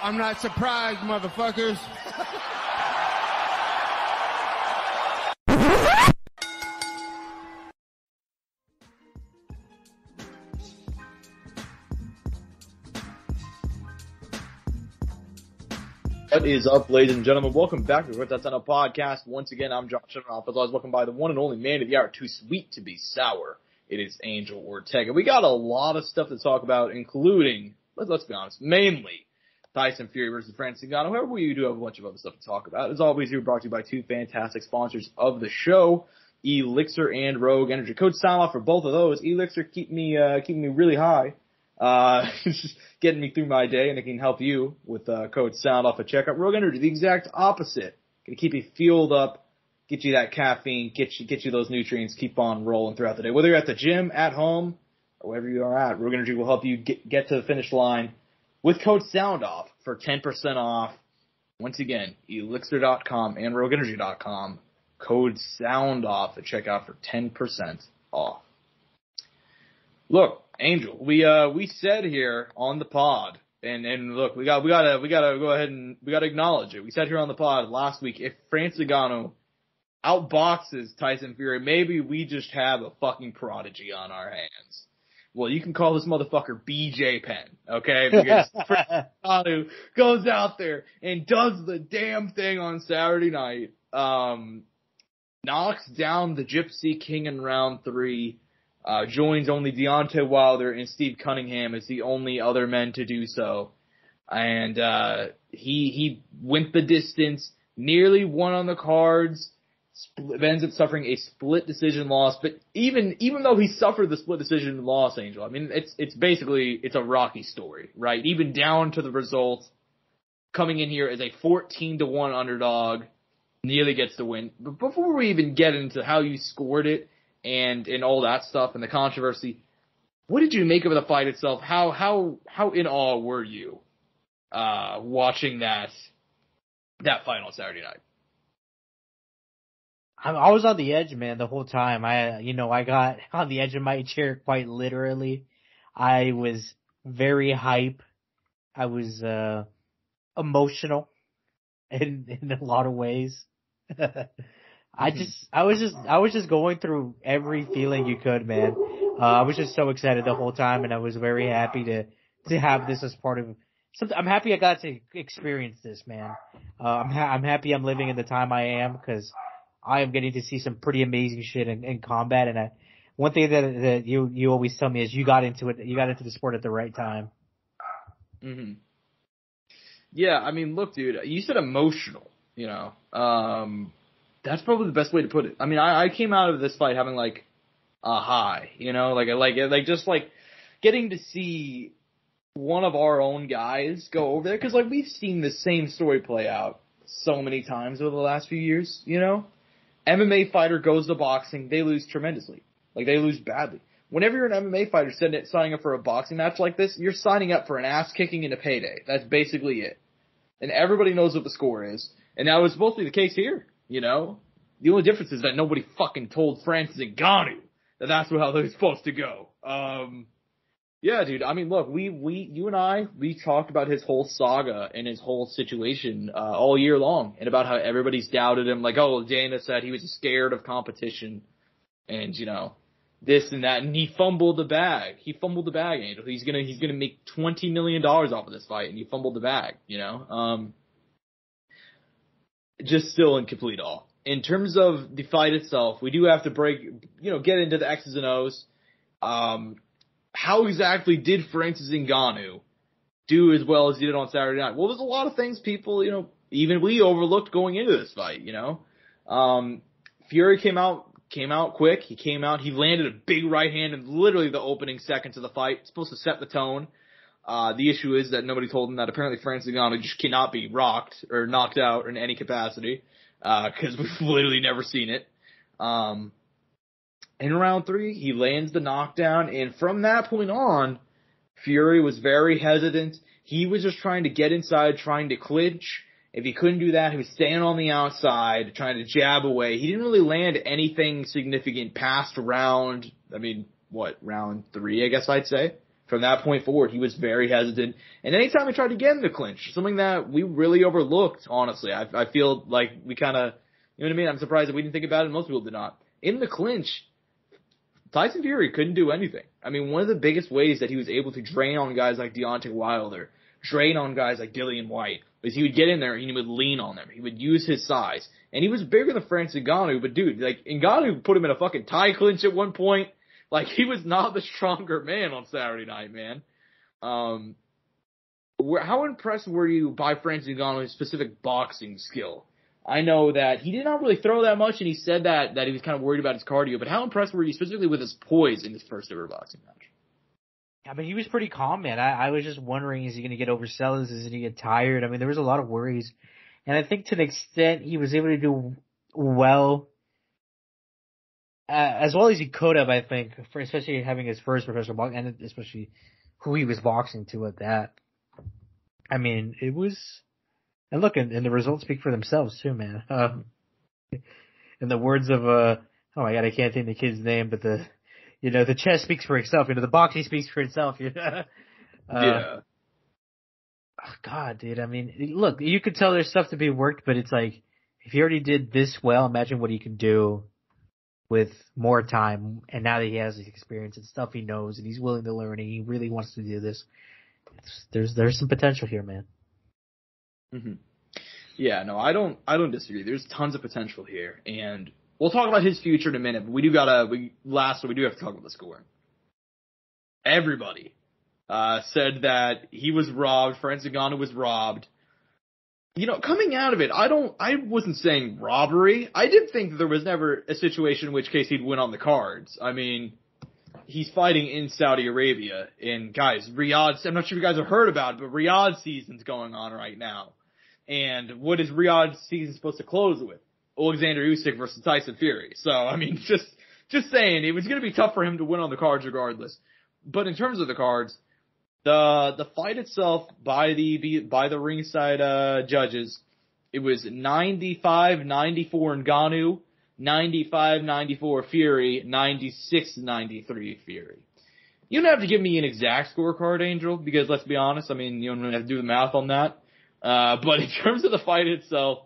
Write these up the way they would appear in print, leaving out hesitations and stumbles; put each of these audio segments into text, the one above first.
I'm not surprised, motherfuckers. What is up, ladies and gentlemen? Welcome back to the Courtside Soundoff podcast. Once again, I'm Josh Evanoff. As always, welcome by the one and only man of the hour, too sweet to be sour. It is Angel Ortega. We got a lot of stuff to talk about, including, let's be honest, mainly Tyson Fury versus Francis Ngannou. However, we do have a bunch of other stuff to talk about. As always, we're brought to you by two fantastic sponsors of the show, ELYXR and Rogue Energy. Code Soundoff for both of those. ELYXR keeping me really high. It's just getting me through my day, and it can help you with code Soundoff at checkout. Rogue Energy, the exact opposite. Gonna keep you fueled up, get you that caffeine, get you those nutrients, keep on rolling throughout the day. Whether you're at the gym, at home, or wherever you are at, Rogue Energy will help you get to the finish line with code Soundoff for 10% off. Once again, ELYXR.com and RogueEnergy.com. Code Soundoff at checkout for 10% off. Look, Angel, we said here on the pod, and look, we gotta go ahead and we gotta acknowledge it. We said here on the pod last week, if Francis Ngannou outboxes Tyson Fury, maybe we just have a fucking prodigy on our hands. Well, you can call this motherfucker BJ Penn, okay? Because Francis Ngannou goes out there and does the damn thing on Saturday night, knocks down the Gypsy King in round 3. Joins only Deontay Wilder and Steve Cunningham as the only other men to do so. And he went the distance, nearly won on the cards, ends up suffering a split decision loss. But even though he suffered the split decision loss, Angel, I mean, it's basically a Rocky story, right? Even down to the result, coming in here as a 14-1 underdog, nearly gets the win. But before we even get into how you scored it, and all that stuff and the controversy, what did you make of the fight itself? How in awe were you watching that fight on Saturday night? I was on the edge, man, the whole time. I got on the edge of my chair quite literally. I was very hype. I was emotional in a lot of ways. I was just going through every feeling you could, man. I was just so excited the whole time, and I was very happy to have this as part of something. I'm happy I got to experience this, man. I'm happy I'm living in the time I am, because I am getting to see some pretty amazing shit in combat. And one thing that you always tell me is you got into the sport at the right time. Mm-hmm. Yeah, I mean, look, dude, you said emotional, that's probably the best way to put it. I mean, I came out of this fight having like a high, just getting to see one of our own guys go over there, because we've seen the same story play out so many times over the last few years. MMA fighter goes to boxing, they lose tremendously, they lose badly. Whenever you're an MMA fighter signing up for a boxing match like this, you're signing up for an ass kicking and a payday. That's basically it, and everybody knows what the score is, and that was supposed to be the case here. The only difference is that nobody fucking told Francis Ngannou that that's how they're supposed to go. Yeah, dude. I mean, look, you and I talked about his whole saga and his whole situation all year long, and about how everybody's doubted him. Dana said he was scared of competition, and this and that, and he fumbled the bag. Angel. He's gonna make $20 million off of this fight, and he fumbled the bag. Just still in complete awe. In terms of the fight itself, we do have to get into the X's and O's. How exactly did Francis Ngannou do as well as he did on Saturday night? Well, there's a lot of things people, even we overlooked going into this fight, Fury came out quick. He landed a big right hand in literally the opening seconds of the fight. It's supposed to set the tone. The issue is that nobody told him that apparently Francis Ngannou just cannot be rocked or knocked out in any capacity, because we've literally never seen it. In round 3, he lands the knockdown, and from that point on, Fury was very hesitant. He was just trying to get inside, trying to clinch. If he couldn't do that, he was staying on the outside, trying to jab away. He didn't really land anything significant past round 3, I guess I'd say. from that point forward, he was very hesitant. And anytime he tried to get in the clinch, something that we really overlooked, honestly. I feel like we kind of, you know what I mean? I'm surprised that we didn't think about it. Most people did not. In the clinch, Tyson Fury couldn't do anything. I mean, one of the biggest ways that he was able to drain on guys like Deontay Wilder, drain on guys like Dillian White, was he would get in there and he would lean on them. He would use his size. And he was bigger than Francis Ngannou, but dude, like, Ngannou put him in a fucking tie clinch at one point. Like, he was not the stronger man on Saturday night, man. How impressed were you by Francis Ngannou's specific boxing skill? I know that he did not really throw that much, and he said that he was kind of worried about his cardio, but how impressed were you specifically with his poise in his first ever boxing match? I mean, he was pretty calm, man. I was just wondering, is he going to get overzealous? Is he going to get tired? I mean, there was a lot of worries. And I think to the extent he was able to do well, as well as he could have, I think, for especially having his first professional boxing, and especially who he was boxing to at that. I mean, it was, and look, and the results speak for themselves too, man. In the words of, oh my God, I can't think the kid's name, but the chess speaks for itself. The boxing speaks for itself. Yeah. Oh God, dude. I mean, look, you could tell there's stuff to be worked, but it's like, if he already did this well, imagine what he can do with more time. And now that he has the experience and stuff he knows, and he's willing to learn, and he really wants to do this, there's some potential here, man. Mm-hmm. Yeah, no, I don't disagree. There's tons of potential here, and we'll talk about his future in a minute, but we do have to talk about the scoring. Everybody said that he was robbed, Francis Ngannou was robbed. Coming out of it, I wasn't saying robbery. I did think that there was never a situation in which case he'd win on the cards. I mean, he's fighting in Saudi Arabia, and guys, Riyadh, I'm not sure if you guys have heard about it, but Riyadh season's going on right now. And what is Riyadh season supposed to close with? Alexander Usyk versus Tyson Fury. So, I mean, just saying, it was going to be tough for him to win on the cards regardless. But in terms of the cards, the fight itself by the ringside judges, it was 95-94 Ngannou, 95-94 Fury, 96-93 Fury. You don't have to give me an exact scorecard, Angel, because let's be honest, I mean, you don't have to do the math on that. But in terms of the fight itself,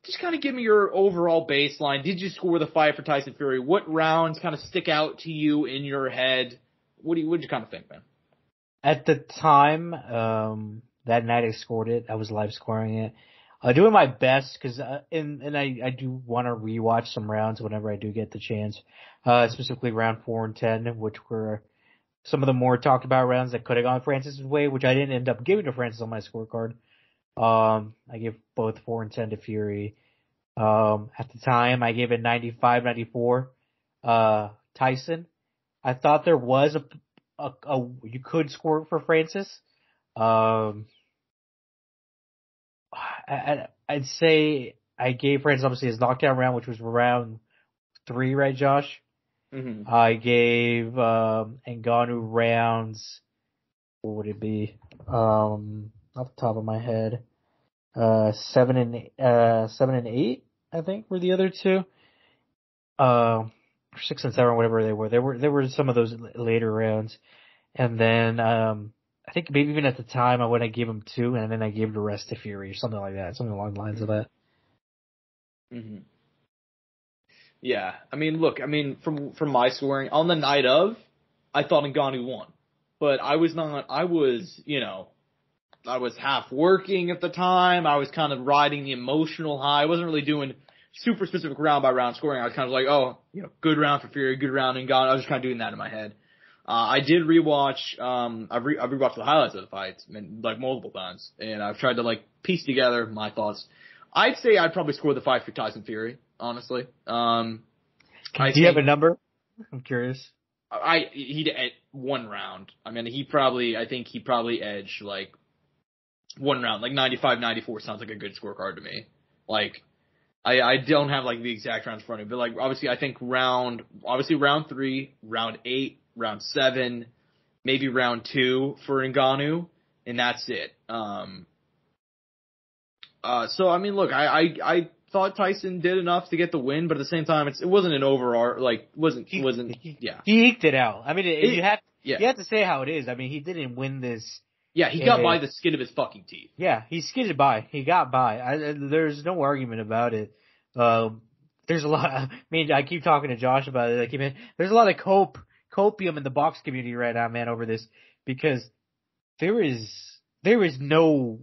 just kind of give me your overall baseline. Did you score the fight for Tyson Fury? What rounds kind of stick out to you in your head? What did you kind of think, man? At the time, that night I scored it. I was live scoring it. Doing my best, cause, and I do want to rewatch some rounds whenever I do get the chance. Specifically round 4 and 10, which were some of the more talked about rounds that could have gone Francis's way, which I didn't end up giving to Francis on my scorecard. I gave both 4 and 10 to Fury. At the time, I gave it 95-94, Tyson. I thought there was you could score for Francis. I'd say I gave Francis obviously his knockdown round, which was round 3, right, Josh? Mm-hmm. I gave, Ngannou rounds, what would it be? Off the top of my head, 7 and 8, I think, were the other two. 6 and 7, whatever they were. There were some of those later rounds, and then I think maybe even at the time I gave him 2, and then I gave the rest to Fury or something like that, something along the lines of that. Mm-hmm. Yeah, I mean, look, from my scoring on the night of, I thought Ngannou won, but I was half working at the time. I was kind of riding the emotional high. I wasn't really doing super specific round by round scoring. I was kind of like, good round for Fury, good round Ngannou. I was just kind of doing that in my head. I did rewatch, I've rewatched the highlights of the fights, like multiple times, and I've tried to piece together my thoughts. I'd say I'd probably score the fight for Tyson Fury, honestly. Do you have a number? I'm curious. He'd at 1 round. I think he probably edged 1 round, 95-94 sounds like a good scorecard to me. I don't have the exact rounds in front of me, but obviously I think round 3, round 8, round 7, maybe round 2 for Ngannou, and that's it. So I mean, look, I thought Tyson did enough to get the win, but at the same time, it wasn't an overall, yeah. He eked it out. I mean, Yeah. You have to say how it is. I mean, he didn't win this. Yeah, he got by the skin of his fucking teeth. Yeah, he skidded by. He got by. There's no argument about it. There's a lot. I keep talking to Josh about it. There's a lot of copium in the box community right now, man, over this, because there is no.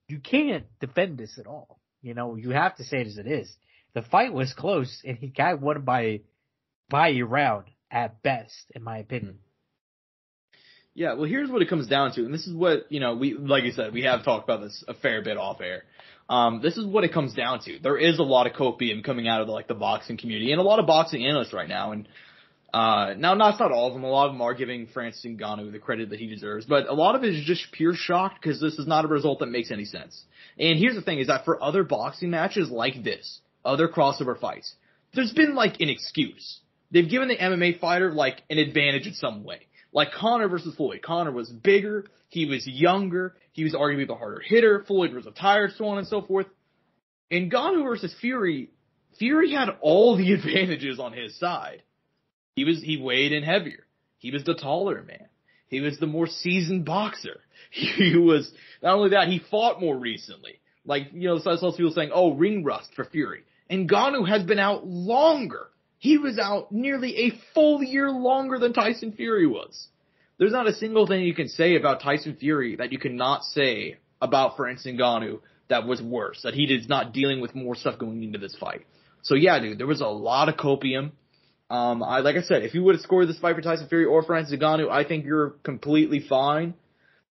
You can't defend this at all. You know, you have to say it as it is. The fight was close, and he got won by a round at best, in my opinion. Yeah, well, here's what it comes down to, and this is what, we, like you said, we have talked about this a fair bit off air. This is what it comes down to. There is a lot of copium coming out of the boxing community, and a lot of boxing analysts right now, and now that's not all of them. A lot of them are giving Francis Ngannou the credit that he deserves, but a lot of it is just pure shock because this is not a result that makes any sense. And here's the thing, is that for other boxing matches like this, other crossover fights, there's been an excuse. They've given the MMA fighter an advantage in some way. Like Conor versus Floyd. Conor was bigger, he was younger, he was arguably the harder hitter, Floyd was retired, so on and so forth. Ngannou versus Fury had all the advantages on his side. He weighed in heavier. He was the taller man. He was the more seasoned boxer. He was, not only that, he fought more recently. So I saw people saying, oh, ring rust for Fury. Ngannou has been out longer. He was out nearly a full year longer than Tyson Fury was. There's not a single thing you can say about Tyson Fury that you cannot say about Francis Ngannou that was worse, that he is not dealing with more stuff going into this fight. So yeah, dude, there was a lot of copium. Like I said, if you would have scored this fight for Tyson Fury or Francis Ngannou, I think you're completely fine.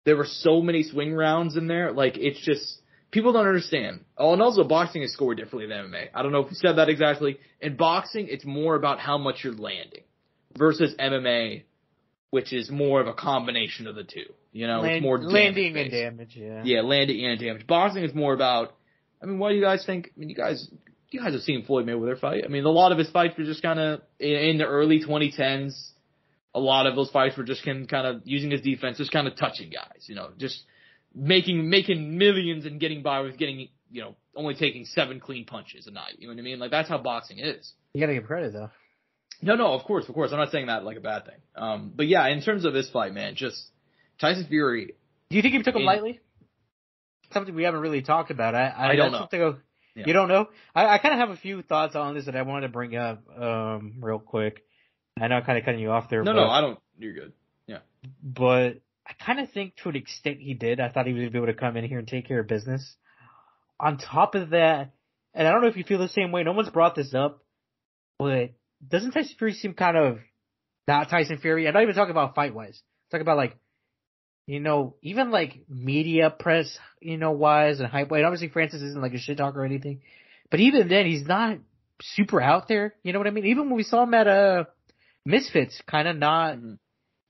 There were so many swing rounds in there. It's just, people don't understand. Oh, and also boxing is scored differently than MMA. I don't know if you said that exactly. In boxing, it's more about how much you're landing versus MMA, which is more of a combination of the two. It's more landing and damage, yeah. Yeah, landing and damage. Boxing is more about, what do you guys think? You guys have seen Floyd Mayweather fight. A lot of his fights were just kind of in the early 2010s. A lot of those fights were just kind of using his defense, just kind of touching guys, just making millions and getting by with only taking 7 clean punches a night. You know what I mean? That's how boxing is. You gotta give credit though. No, of course. I'm not saying that like a bad thing. But yeah, in terms of this fight, man, just Tyson Fury. Do you think he took him lightly? Something we haven't really talked about. I don't know. Yeah. You don't know? I kind of have a few thoughts on this that I wanted to bring up real quick. I know I'm kind of cutting you off there. No, I don't. You're good. Yeah. But I kind of think to an extent he did. I thought he would be able to come in here and take care of business. On top of that, and I don't know if you feel the same way, no one's brought this up, but doesn't Tyson Fury seem kind of not Tyson Fury? I'm not even talking about fight-wise. I'm talking about even media press, wise and hype-wise. And obviously Francis isn't a shit talker or anything. But even then, he's not super out there. You know what I mean? Even when we saw him at Misfits, kind of not. Mm-hmm.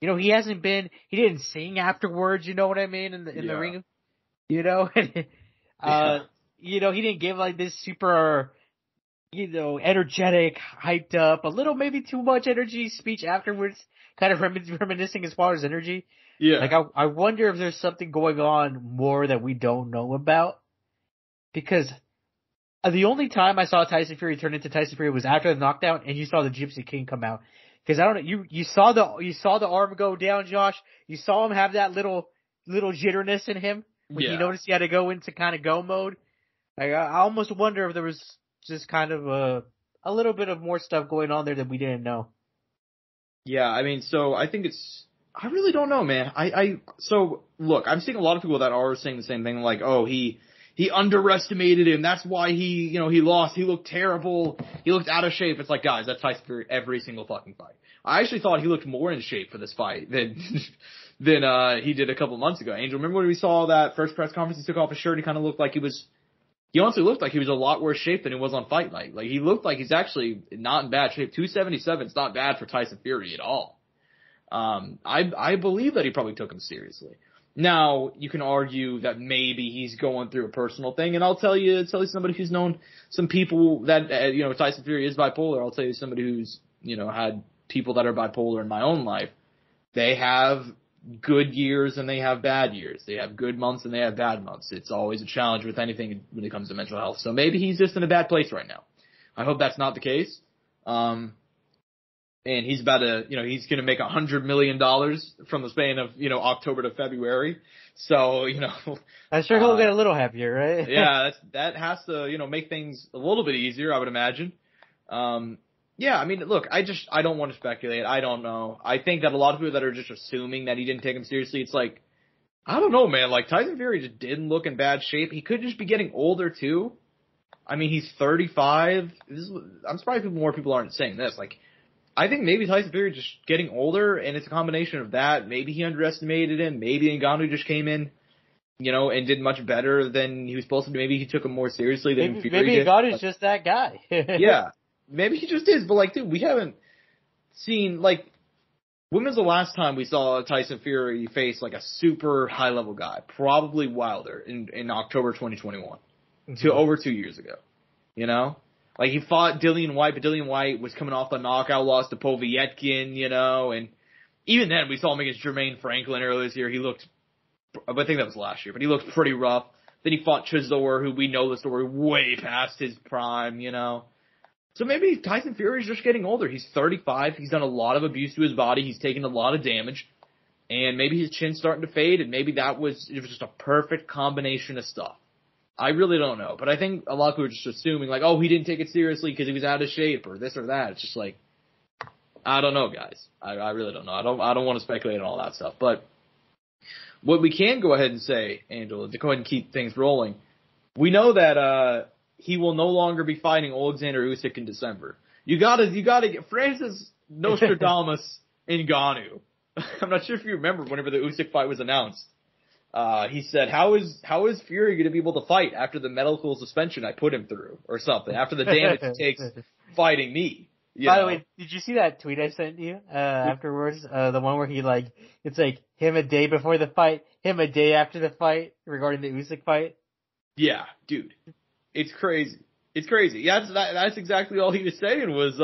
He didn't sing afterwards, you know what I mean, in the ring, he didn't give this super, energetic, hyped up, a little maybe too much energy speech afterwards, kind of reminiscing as far as energy. Yeah. I wonder if there's something going on more that we don't know about, because the only time I saw Tyson Fury turn into Tyson Fury was after the knockdown, and you saw the Gypsy King come out. Because I don't know, you saw the arm go down, Josh. You saw him have that little jitterness in him when he noticed he had to go into kind of go mode. I almost wonder if there was just kind of a little bit of more stuff going on there that we didn't know. Yeah, so I think I really don't know, man. So look, I'm seeing a lot of people that are saying the same thing, he underestimated him. That's why he lost. He looked terrible. He looked out of shape. It's guys, that's Tyson Fury every single fucking fight. I actually thought he looked more in shape for this fight than he did a couple months ago. Angel, remember when we saw that first press conference? He took off his shirt. He kind of looked like he honestly looked like he was a lot worse shape than he was on Fight Night. He looked like he's actually not in bad shape. 277 is not bad for Tyson Fury at all. I believe that he probably took him seriously. Now, you can argue that maybe he's going through a personal thing, and I'll tell you somebody who's known some people that, Tyson Fury is bipolar. I'll tell you somebody who's, had people that are bipolar in my own life. They have good years and they have bad years. They have good months and they have bad months. It's always a challenge with anything when it comes to mental health. So maybe he's just in a bad place right now. I hope that's not the case. and he's about to, he's going to make $100 million from the span of, October to February. So, I'm sure he'll get a little happier, right? Yeah, that has to, make things a little bit easier, I would imagine. Yeah, I mean, look, I don't want to speculate. I don't know. I think that a lot of people that are just assuming that he didn't take him seriously, it's like, I don't know, man. Like, Tyson Fury just didn't look in bad shape. He could just be getting older, too. I mean, he's 35. I'm surprised more people aren't saying this. Like, I think maybe Tyson Fury just getting older, and it's a combination of that. Maybe he underestimated him. Maybe Ngannou just came in, and did much better than he was supposed to. Maybe he took him more seriously than Fury did. Maybe Ngannou's just that guy. Yeah, maybe he just is. But, like, dude, we haven't seen, like, when was the last time we saw Tyson Fury face, like, a super high-level guy? Probably Wilder in October 2021. Over 2 years ago. Like, he fought Dillian White, but Dillian White was coming off the knockout loss to Povetkin, and even then we saw him against Jermaine Franklin earlier this year. He looked, I think that was last year, but he looked pretty rough. Then he fought Chisora, who we know the story way past his prime, So maybe Tyson Fury's just getting older. He's 35. He's done a lot of abuse to his body. He's taken a lot of damage. And maybe his chin's starting to fade, and maybe it was just a perfect combination of stuff. I really don't know, but I think a lot of people are just assuming, like, oh, he didn't take it seriously because he was out of shape or this or that. It's just like, I don't know, guys. I really don't know. I don't want to speculate on all that stuff. But what we can go ahead and say, Angela, to go ahead and keep things rolling, we know that he will no longer be fighting Alexander Usyk in December. You gotta get Francis Nostradamus Ngannou. I'm not sure if you remember whenever the Usyk fight was announced. He said, how is Fury going to be able to fight after the medical suspension I put him through or something, after the damage he takes fighting me? By the way, did you see that tweet I sent you, afterwards? The one where it's like him a day before the fight, him a day after the fight regarding the Usyk fight? Yeah, dude. It's crazy. It's crazy. Yeah, that's exactly all he was saying was,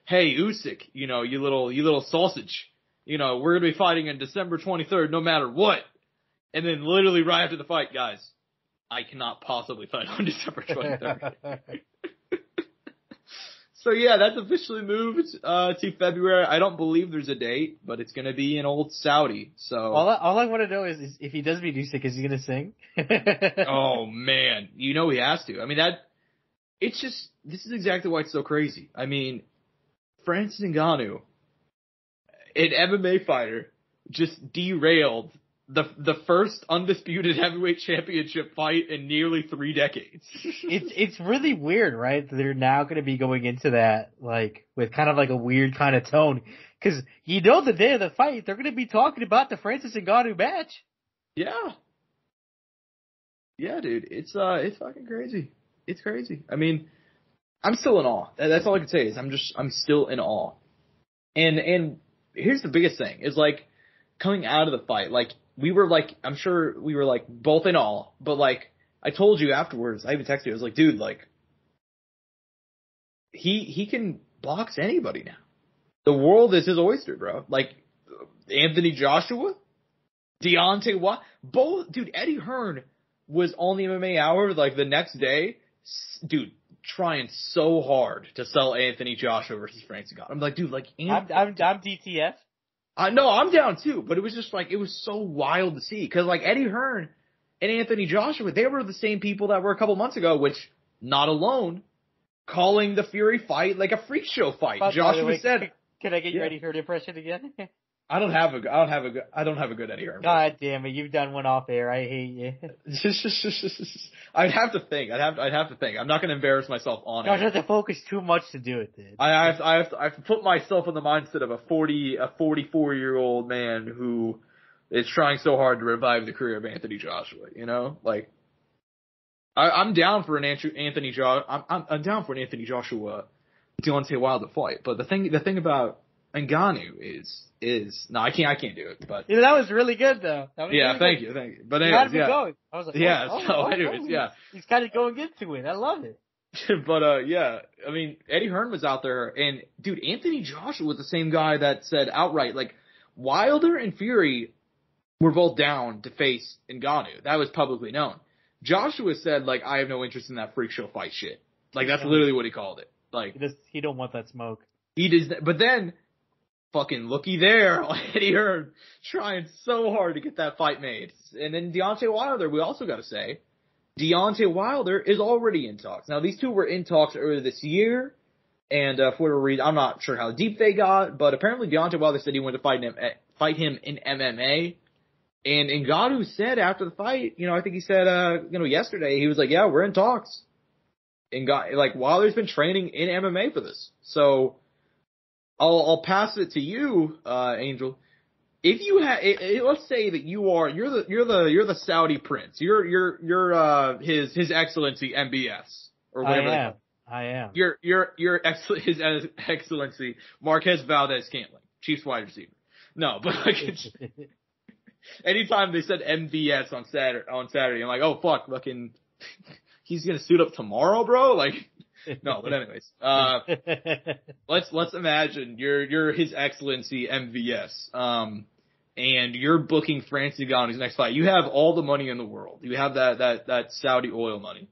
hey, Usyk, you little sausage, we're going to be fighting on December 23rd no matter what. And then literally right after the fight, guys, I cannot possibly fight on December 23rd. So yeah, that's officially moved to February. I don't believe there's a date, but it's going to be in old Saudi. So all I want to know is if he does beat Usyk, is he going to sing? Oh man, he has to. I mean this is exactly why it's so crazy. I mean, Francis Ngannou, an MMA fighter, just derailed the first undisputed heavyweight championship fight in nearly 3 decades. It's really weird, right? They're now going to be going into that, like, with kind of like a weird kind of tone. Cause the day of the fight, they're going to be talking about the Francis Ngannou match. Yeah. Yeah, dude. It's fucking crazy. It's crazy. I mean, I'm still in awe. That's all I can say is I'm still in awe. And here's the biggest thing is, like, coming out of the fight, like, we were like, I'm sure we were like both in awe, but like, I told you afterwards, I even texted you, I was like, dude, like, he can box anybody now. The world is his oyster, bro. Like, Anthony Joshua, Deontay Wilder, both, dude, Eddie Hearn was on the MMA Hour, like, the next day, dude, trying so hard to sell Anthony Joshua versus Francis Ngannou. I'm like, dude, like, I'm DTF. No, I'm down too, but it was just like, it was so wild to see. Cause like Eddie Hearn and Anthony Joshua, they were the same people that were a couple months ago, which, not alone, calling the Fury fight like a freak show fight. Joshua said, can I get your Eddie Hearn impression again? I don't have a good Eddie Hearn. God damn it, you've done one off air. I hate you. I'd have to think. I'd have to think. I'm not going to embarrass myself on it. I have to focus too much to do it, dude. I have to put myself in the mindset of a 44-year-old man who is trying so hard to revive the career of Anthony Joshua. Like, I'm down for an Anthony Joshua. I'm down for an Anthony Joshua Deontay Wilder fight. But the thing about Ngannou is no, I can't do it. But that was really good though. Yeah, thank you. But anyways, yeah. Going. I was like, anyways, yeah. He's kind of going into it. I love it. But yeah, I mean, Eddie Hearn was out there, and dude, Anthony Joshua was the same guy that said outright, like, Wilder and Fury were both down to face Ngannou. That was publicly known. Joshua said, like, I have no interest in that freak show fight shit. Like, that's literally what he called it. Like, he don't want that smoke. He does, but then fucking looky there. Eddie Hearn trying so hard to get that fight made. And then Deontay Wilder, we also got to say, Deontay Wilder is already in talks. Now, these two were in talks earlier this year, and for whatever reason, I'm not sure how deep they got, but apparently Deontay Wilder said he wanted to fight him in MMA. And Ngannou said after the fight, I think he said, yesterday, he was like, yeah, we're in talks. And Wilder's been training in MMA for this. So I'll pass it to you, Angel. If you let's say that you're the Saudi prince. You're his excellency MBS or whatever. I am. His excellency Marquez Valdez-Scantling, Chiefs wide receiver. No, but anytime they said MVS on Saturday, I'm like, oh fuck, fucking, he's gonna suit up tomorrow, bro. No, but anyways, let's imagine you're His Excellency MVS, and you're booking Francis Ngannou's next fight. You have all the money in the world. You have that Saudi oil money.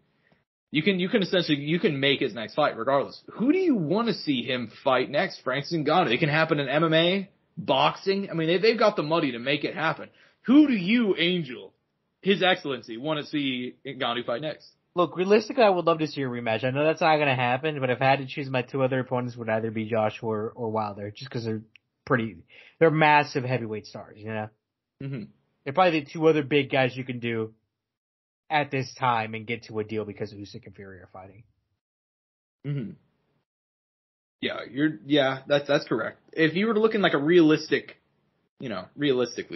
You can essentially make his next fight regardless. Who do you want to see him fight next? Francis Ngannou. It can happen in MMA, boxing. I mean, they've got the money to make it happen. Who do you, Angel, His Excellency, want to see Ngannou fight next? Look, realistically, I would love to see a rematch. I know that's not going to happen, but if I had to choose, my two other opponents would either be Joshua or Wilder, just because they're massive heavyweight stars, Mm-hmm. They're probably the two other big guys you can do at this time and get to a deal because Usyk and Fury are fighting. Mm-hmm. Yeah, that's correct. If you were to look in like a realistically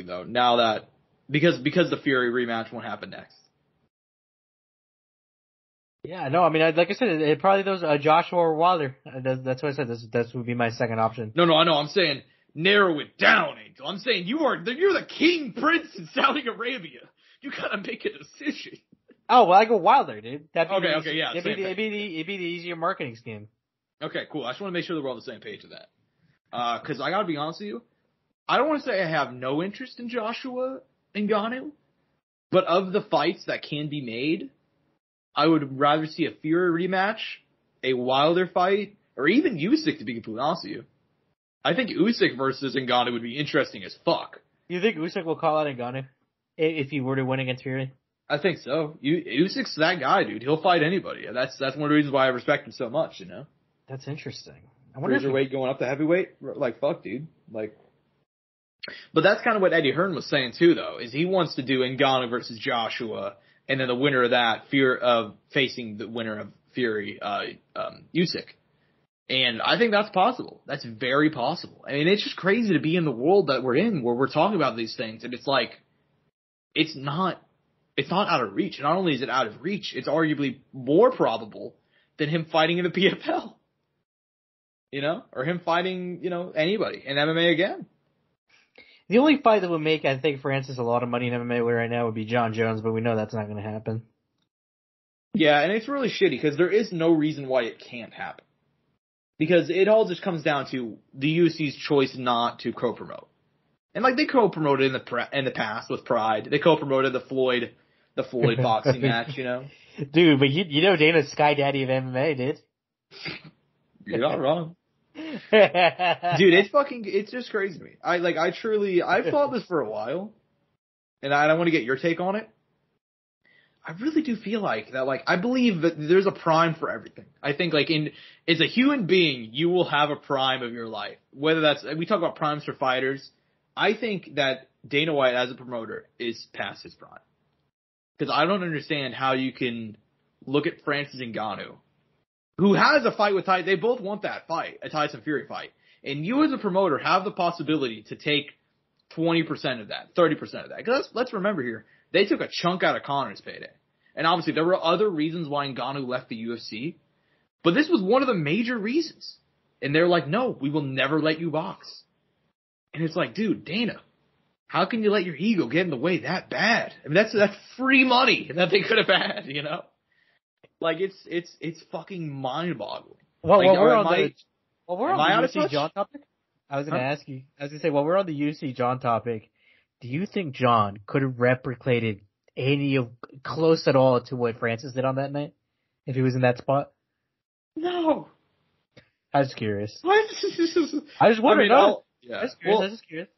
though, now that because the Fury rematch won't happen next. Yeah, no, I mean, like I said, it probably those Joshua or Wilder. That's what I said. That would be my second option. No, I know. I'm saying narrow it down, Angel. I'm saying you're the king prince in Saudi Arabia. You gotta make a decision. Oh well, I go Wilder, dude. Okay, yeah. It'd be the easier marketing scheme. Okay, cool. I just want to make sure that we're on the same page with that. Because I gotta be honest with you, I don't want to say I have no interest in Joshua Ngannou, but of the fights that can be made, I would rather see a Fury rematch, a Wilder fight, or even Usyk, to be completely honest with you. I think Usyk versus Ngannou would be interesting as fuck. You think Usyk will call out Ngannou if he were to win against Fury? I think so. Usyk's that guy, dude. He'll fight anybody. That's one of the reasons why I respect him so much, That's interesting. I wonder Cruiserweight going up to heavyweight? Fuck, dude. But that's kind of what Eddie Hearn was saying too, though, is he wants to do Ngannou versus Joshua, and then the winner of that, facing the winner of Fury, Usyk. And I think that's possible. That's very possible. I mean, it's just crazy to be in the world that we're in, where we're talking about these things, and it's not out of reach. Not only is it out of reach, it's arguably more probable than him fighting in the PFL. Or him fighting, anybody in MMA again. The only fight that would make, I think, Francis a lot of money in MMA right now would be John Jones, but we know that's not going to happen. Yeah, and it's really shitty because there is no reason why it can't happen. Because it all just comes down to the UFC's choice not to co-promote. And they co-promoted in the past with Pride. They co-promoted the Floyd boxing match, Dude, but Dana's Sky Daddy of MMA, dude. You're not wrong. Dude, it's just crazy to me. I've thought this for a while, and I want to get your take on it. I really do feel that I believe that there's a prime for everything. I think as a human being, you will have a prime of your life. Whether that's, we talk about primes for fighters. I think that Dana White as a promoter is past his prime. Because I don't understand how you can look at Francis Ngannou, who has a fight with Tyson. They both want that fight, a Tyson Fury fight. And you as a promoter have the possibility to take 20% of that, 30% of that. Because let's remember here, they took a chunk out of Conor's payday. And obviously there were other reasons why Ngannou left the UFC. But this was one of the major reasons. And they're like, no, we will never let you box. And it's like, dude, Dana, how can you let your ego get in the way that bad? I mean, that's free money that they could have had, It's fucking mind-boggling. Well, we're on the UFC John topic. I was going to ask you. I was going to say, while we're on the UFC John topic, do you think John could have replicated close at all to what Francis did on that night if he was in that spot? No. I was curious. What? I just wondering. Yeah. That's curious. That's just curious.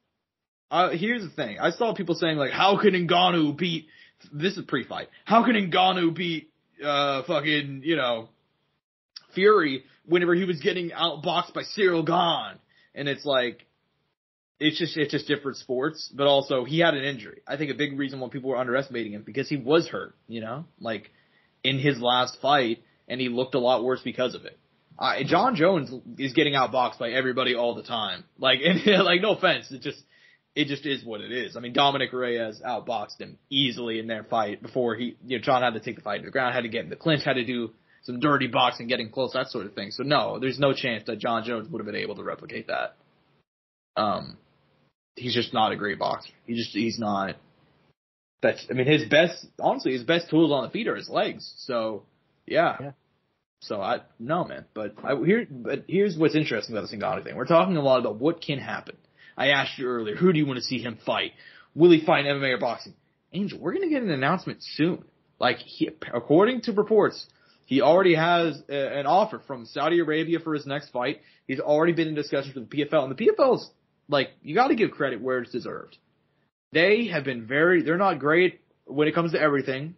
Here's the thing. I saw people saying, like, how can Ngannou beat, this is pre-fight, how can Ngannou beat, fucking, Fury whenever he was getting outboxed by Cyril Gane? And it's like, it's just different sports, but also he had an injury. I think a big reason why people were underestimating him because he was hurt, like in his last fight, and he looked a lot worse because of it. John Jones is getting outboxed by everybody all the time. Like, like no offense, it just is what it is. I mean, Dominic Reyes outboxed him easily in their fight before John had to take the fight to the ground, had to get in the clinch, had to do some dirty boxing, getting close, that sort of thing. So no, there's no chance that John Jones would have been able to replicate that. He's just not a great boxer. He's not. His best tools on the feet are his legs. So, yeah. So no, man. But here's what's interesting about the Ngannou thing. We're talking a lot about what can happen. I asked you earlier, who do you want to see him fight? Will he fight in MMA or boxing? Angel, we're gonna get an announcement soon. Like, according to reports, he already has an offer from Saudi Arabia for his next fight. He's already been in discussions with the PFL, and the PFL's, like, you gotta give credit where it's deserved. They have been they're not great when it comes to everything,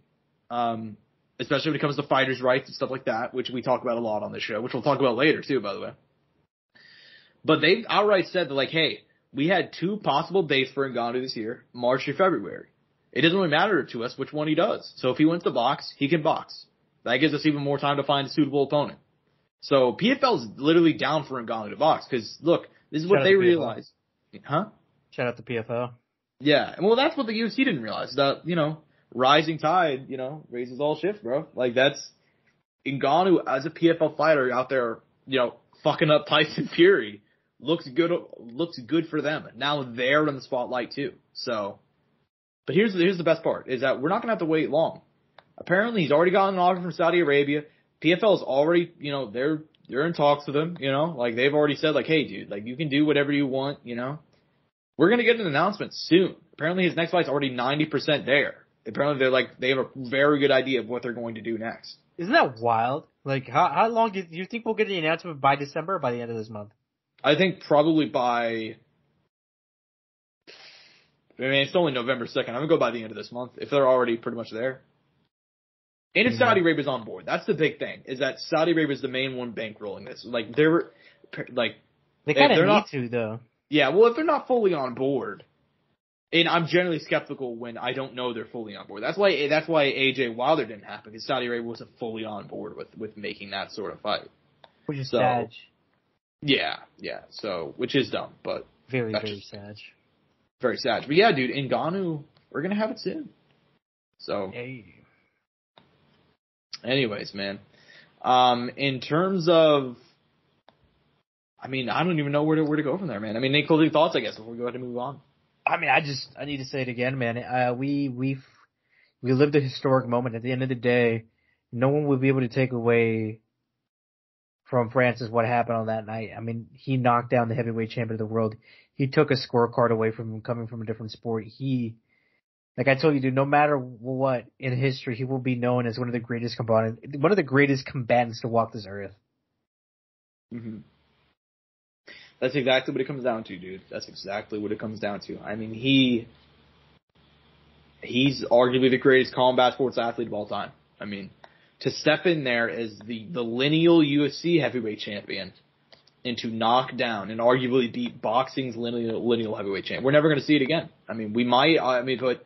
especially when it comes to fighters' rights and stuff like that, which we talk about a lot on this show, which we'll talk about later too, by the way. But they've outright said that, like, hey, we had 2 possible dates for Ngannou this year, March or February. It doesn't really matter to us which one he does. So if he wants to box, he can box. That gives us even more time to find a suitable opponent. So PFL's literally down for Ngannou to box because, look, this is what they realize. Huh? Shout out to PFL. Yeah. Well, that's what the UFC didn't realize. That, rising tide, raises all ships, bro. Like, that's Ngannou as a PFL fighter out there, fucking up Tyson Fury. Looks good for them. Now they're in the spotlight too. So, but here's the best part is that we're not gonna have to wait long. Apparently, he's already gotten an offer from Saudi Arabia. PFL's already, they're in talks with him. Like, they've already said, like, hey, dude, like, you can do whatever you want. We're gonna get an announcement soon. Apparently, his next fight's already 90% there. Apparently, they have a very good idea of what they're going to do next. Isn't that wild? Like, how long do you think we'll get the announcement by December or by the end of this month? I think probably it's only November 2nd. I'm going to go by the end of this month, if they're already pretty much there. And if Saudi Arabia's on board. That's the big thing, is that Saudi Arabia's the main one bankrolling this. Like, they kind of need to, though. Yeah, well, if they're not fully on board, and I'm generally skeptical when I don't know they're fully on board. That's why AJ Wilder didn't happen, because Saudi Arabia wasn't fully on board with making that sort of fight. Which is sad. Yeah. So, which is dumb, but very sad. Very sad. But yeah, dude, Ngannou, we're gonna have it soon. So, anyways, man. In terms of, I don't even know where to go from there, man. Any closing thoughts, I guess, before we go ahead and move on? I need to say it again, man. We lived a historic moment. At the end of the day, no one will be able to take away from Francis what happened on that night. He knocked down the heavyweight champion of the world. He took a scorecard away from him coming from a different sport. Like I told you, dude, no matter what in history, he will be known as one of the greatest combatants to walk this earth. Mm-hmm. That's exactly what it comes down to, dude. That's exactly what it comes down to. He's arguably the greatest combat sports athlete of all time. To step in there as the lineal UFC heavyweight champion and to knock down and arguably beat boxing's lineal heavyweight champion. We're never going to see it again. We might, but it's going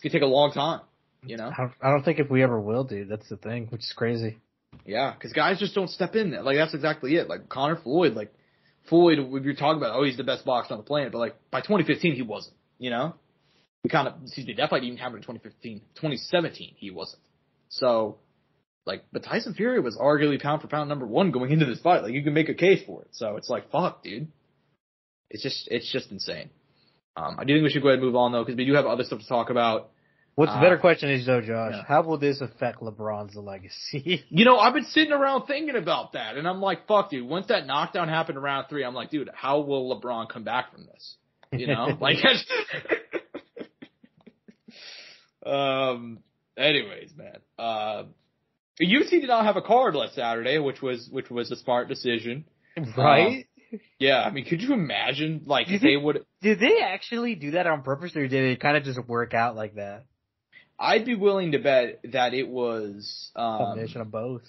to take a long time, I don't think if we ever will, dude. That's the thing, which is crazy. Yeah, because guys just don't step in there. Like, that's exactly it. Like, Conor Floyd, if you're talking about, he's the best boxer on the planet, but, by 2015, he wasn't, that fight even happened in 2015. 2017, he wasn't. So, but Tyson Fury was arguably pound for pound number 1 going into this fight. You can make a case for it. So it's fuck, dude. It's just insane. I do think we should go ahead and move on, though, because we do have other stuff to talk about. What's the better question is, though, Josh, how will this affect LeBron's legacy? I've been sitting around thinking about that, and I'm like, fuck, dude, once that knockdown happened in round 3, I'm like, dude, how will LeBron come back from this? Anyways, man. UFC did not have a card last Saturday, which was a smart decision. Right? Yeah, I mean, could you imagine, like, if they would... Did they actually do that on purpose, or did it kind of just work out like that? I'd be willing to bet that it was... Combination of both.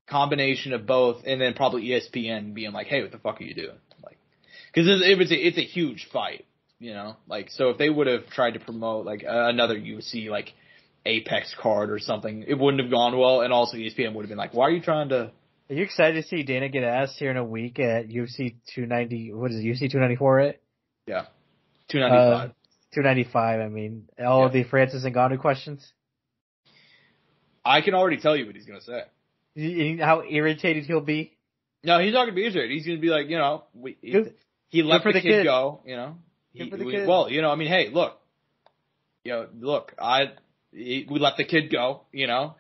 Combination of both, and then probably ESPN being like, hey, what the fuck are you doing? Like, because it's a huge fight, you know? Like, so if they would have tried to promote, like, another UFC, like, Apex card or something, it wouldn't have gone well, and also ESPN would have been like, why are you trying to... Are you excited to see Dana get asked here in a week at UFC 290? What is it? UFC 294, right? Yeah, 295. 295. I mean, all of the Francis Ngannou questions. I can already tell you what he's gonna say. How irritated he'll be. No, he's not gonna be irritated. He's gonna be like, you know, he let the kid go. You know, well, you know, I mean, hey, look, we let the kid go, you know.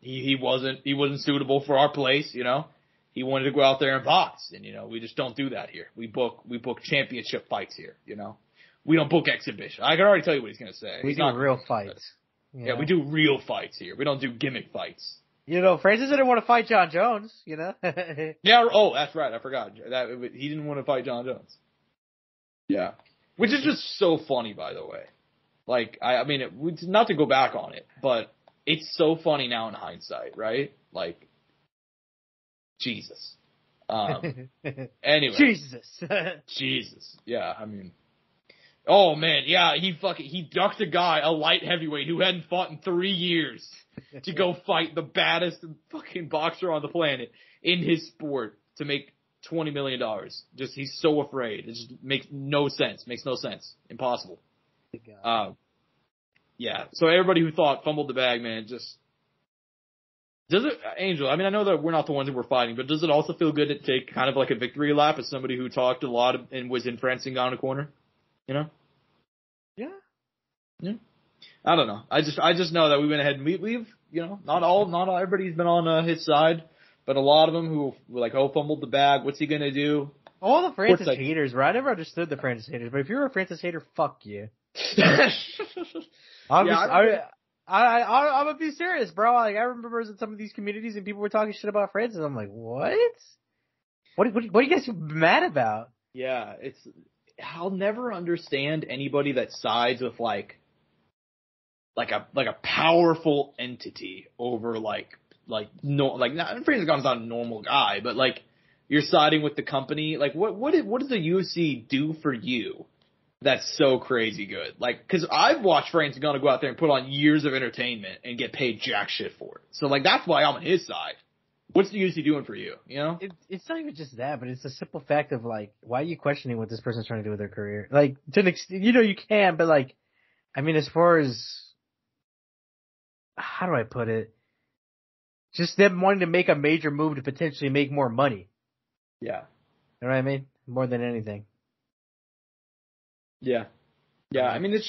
He wasn't suitable for our place, you know. He wanted to go out there and box, and you know, we just don't do that here. We book championship fights here, you know. We don't book exhibition. I can already tell you what he's gonna say. We do real fights. Yeah, we do real fights here. We don't do gimmick fights. You know, Francis didn't want to fight John Jones, you know. Yeah. Oh, that's right. I forgot that he didn't want to fight John Jones. Yeah, which is just so funny, by the way. Like, I mean, not to go back on it, but it's so funny now in hindsight, right? Like, Jesus. Anyway. Jesus. Yeah, I mean. Oh, man, yeah, he ducked a light heavyweight who hadn't fought in 3 years to go fight the baddest fucking boxer on the planet in his sport to make $20 million. Just, he's so afraid. It just makes no sense. Impossible. Yeah. So everybody who thought fumbled the bag, man, just does it, Angel? I mean, I know that we're not the ones who were fighting, but does it also feel good to take kind of like a victory lap as somebody who talked a lot and was in Francis Ngannou corner? You know? Yeah. I don't know. I just know that we went ahead and we've you know, not everybody's been on his side, but a lot of them who were like, oh, fumbled the bag. What's he gonna do? All the Francis haters, right? I never understood the Francis haters, but if you're a Francis hater, fuck you. I'm gonna be serious, bro. Like, I remember in some of these communities and people were talking shit about Francis. I'm like, what? What are you guys mad about? Yeah, I'll never understand anybody that sides with like a powerful entity over Francis Ngannou's not a normal guy, but like you're siding with the company. Like what does the UFC do for you that's so crazy good? Like, cause I've watched Francis Ngannou go out there and put on years of entertainment and get paid jack shit for it. So like that's why I'm on his side. What's the UFC doing for you? You know? It's not even just that, but it's the simple fact of like, why are you questioning what this person's trying to do with their career? Like, to an extent, you know, you can, but like, I mean, as far as, how do I put it? Just them wanting to make a major move to potentially make more money. Yeah. You know what I mean? More than anything. Yeah. Yeah, I mean, it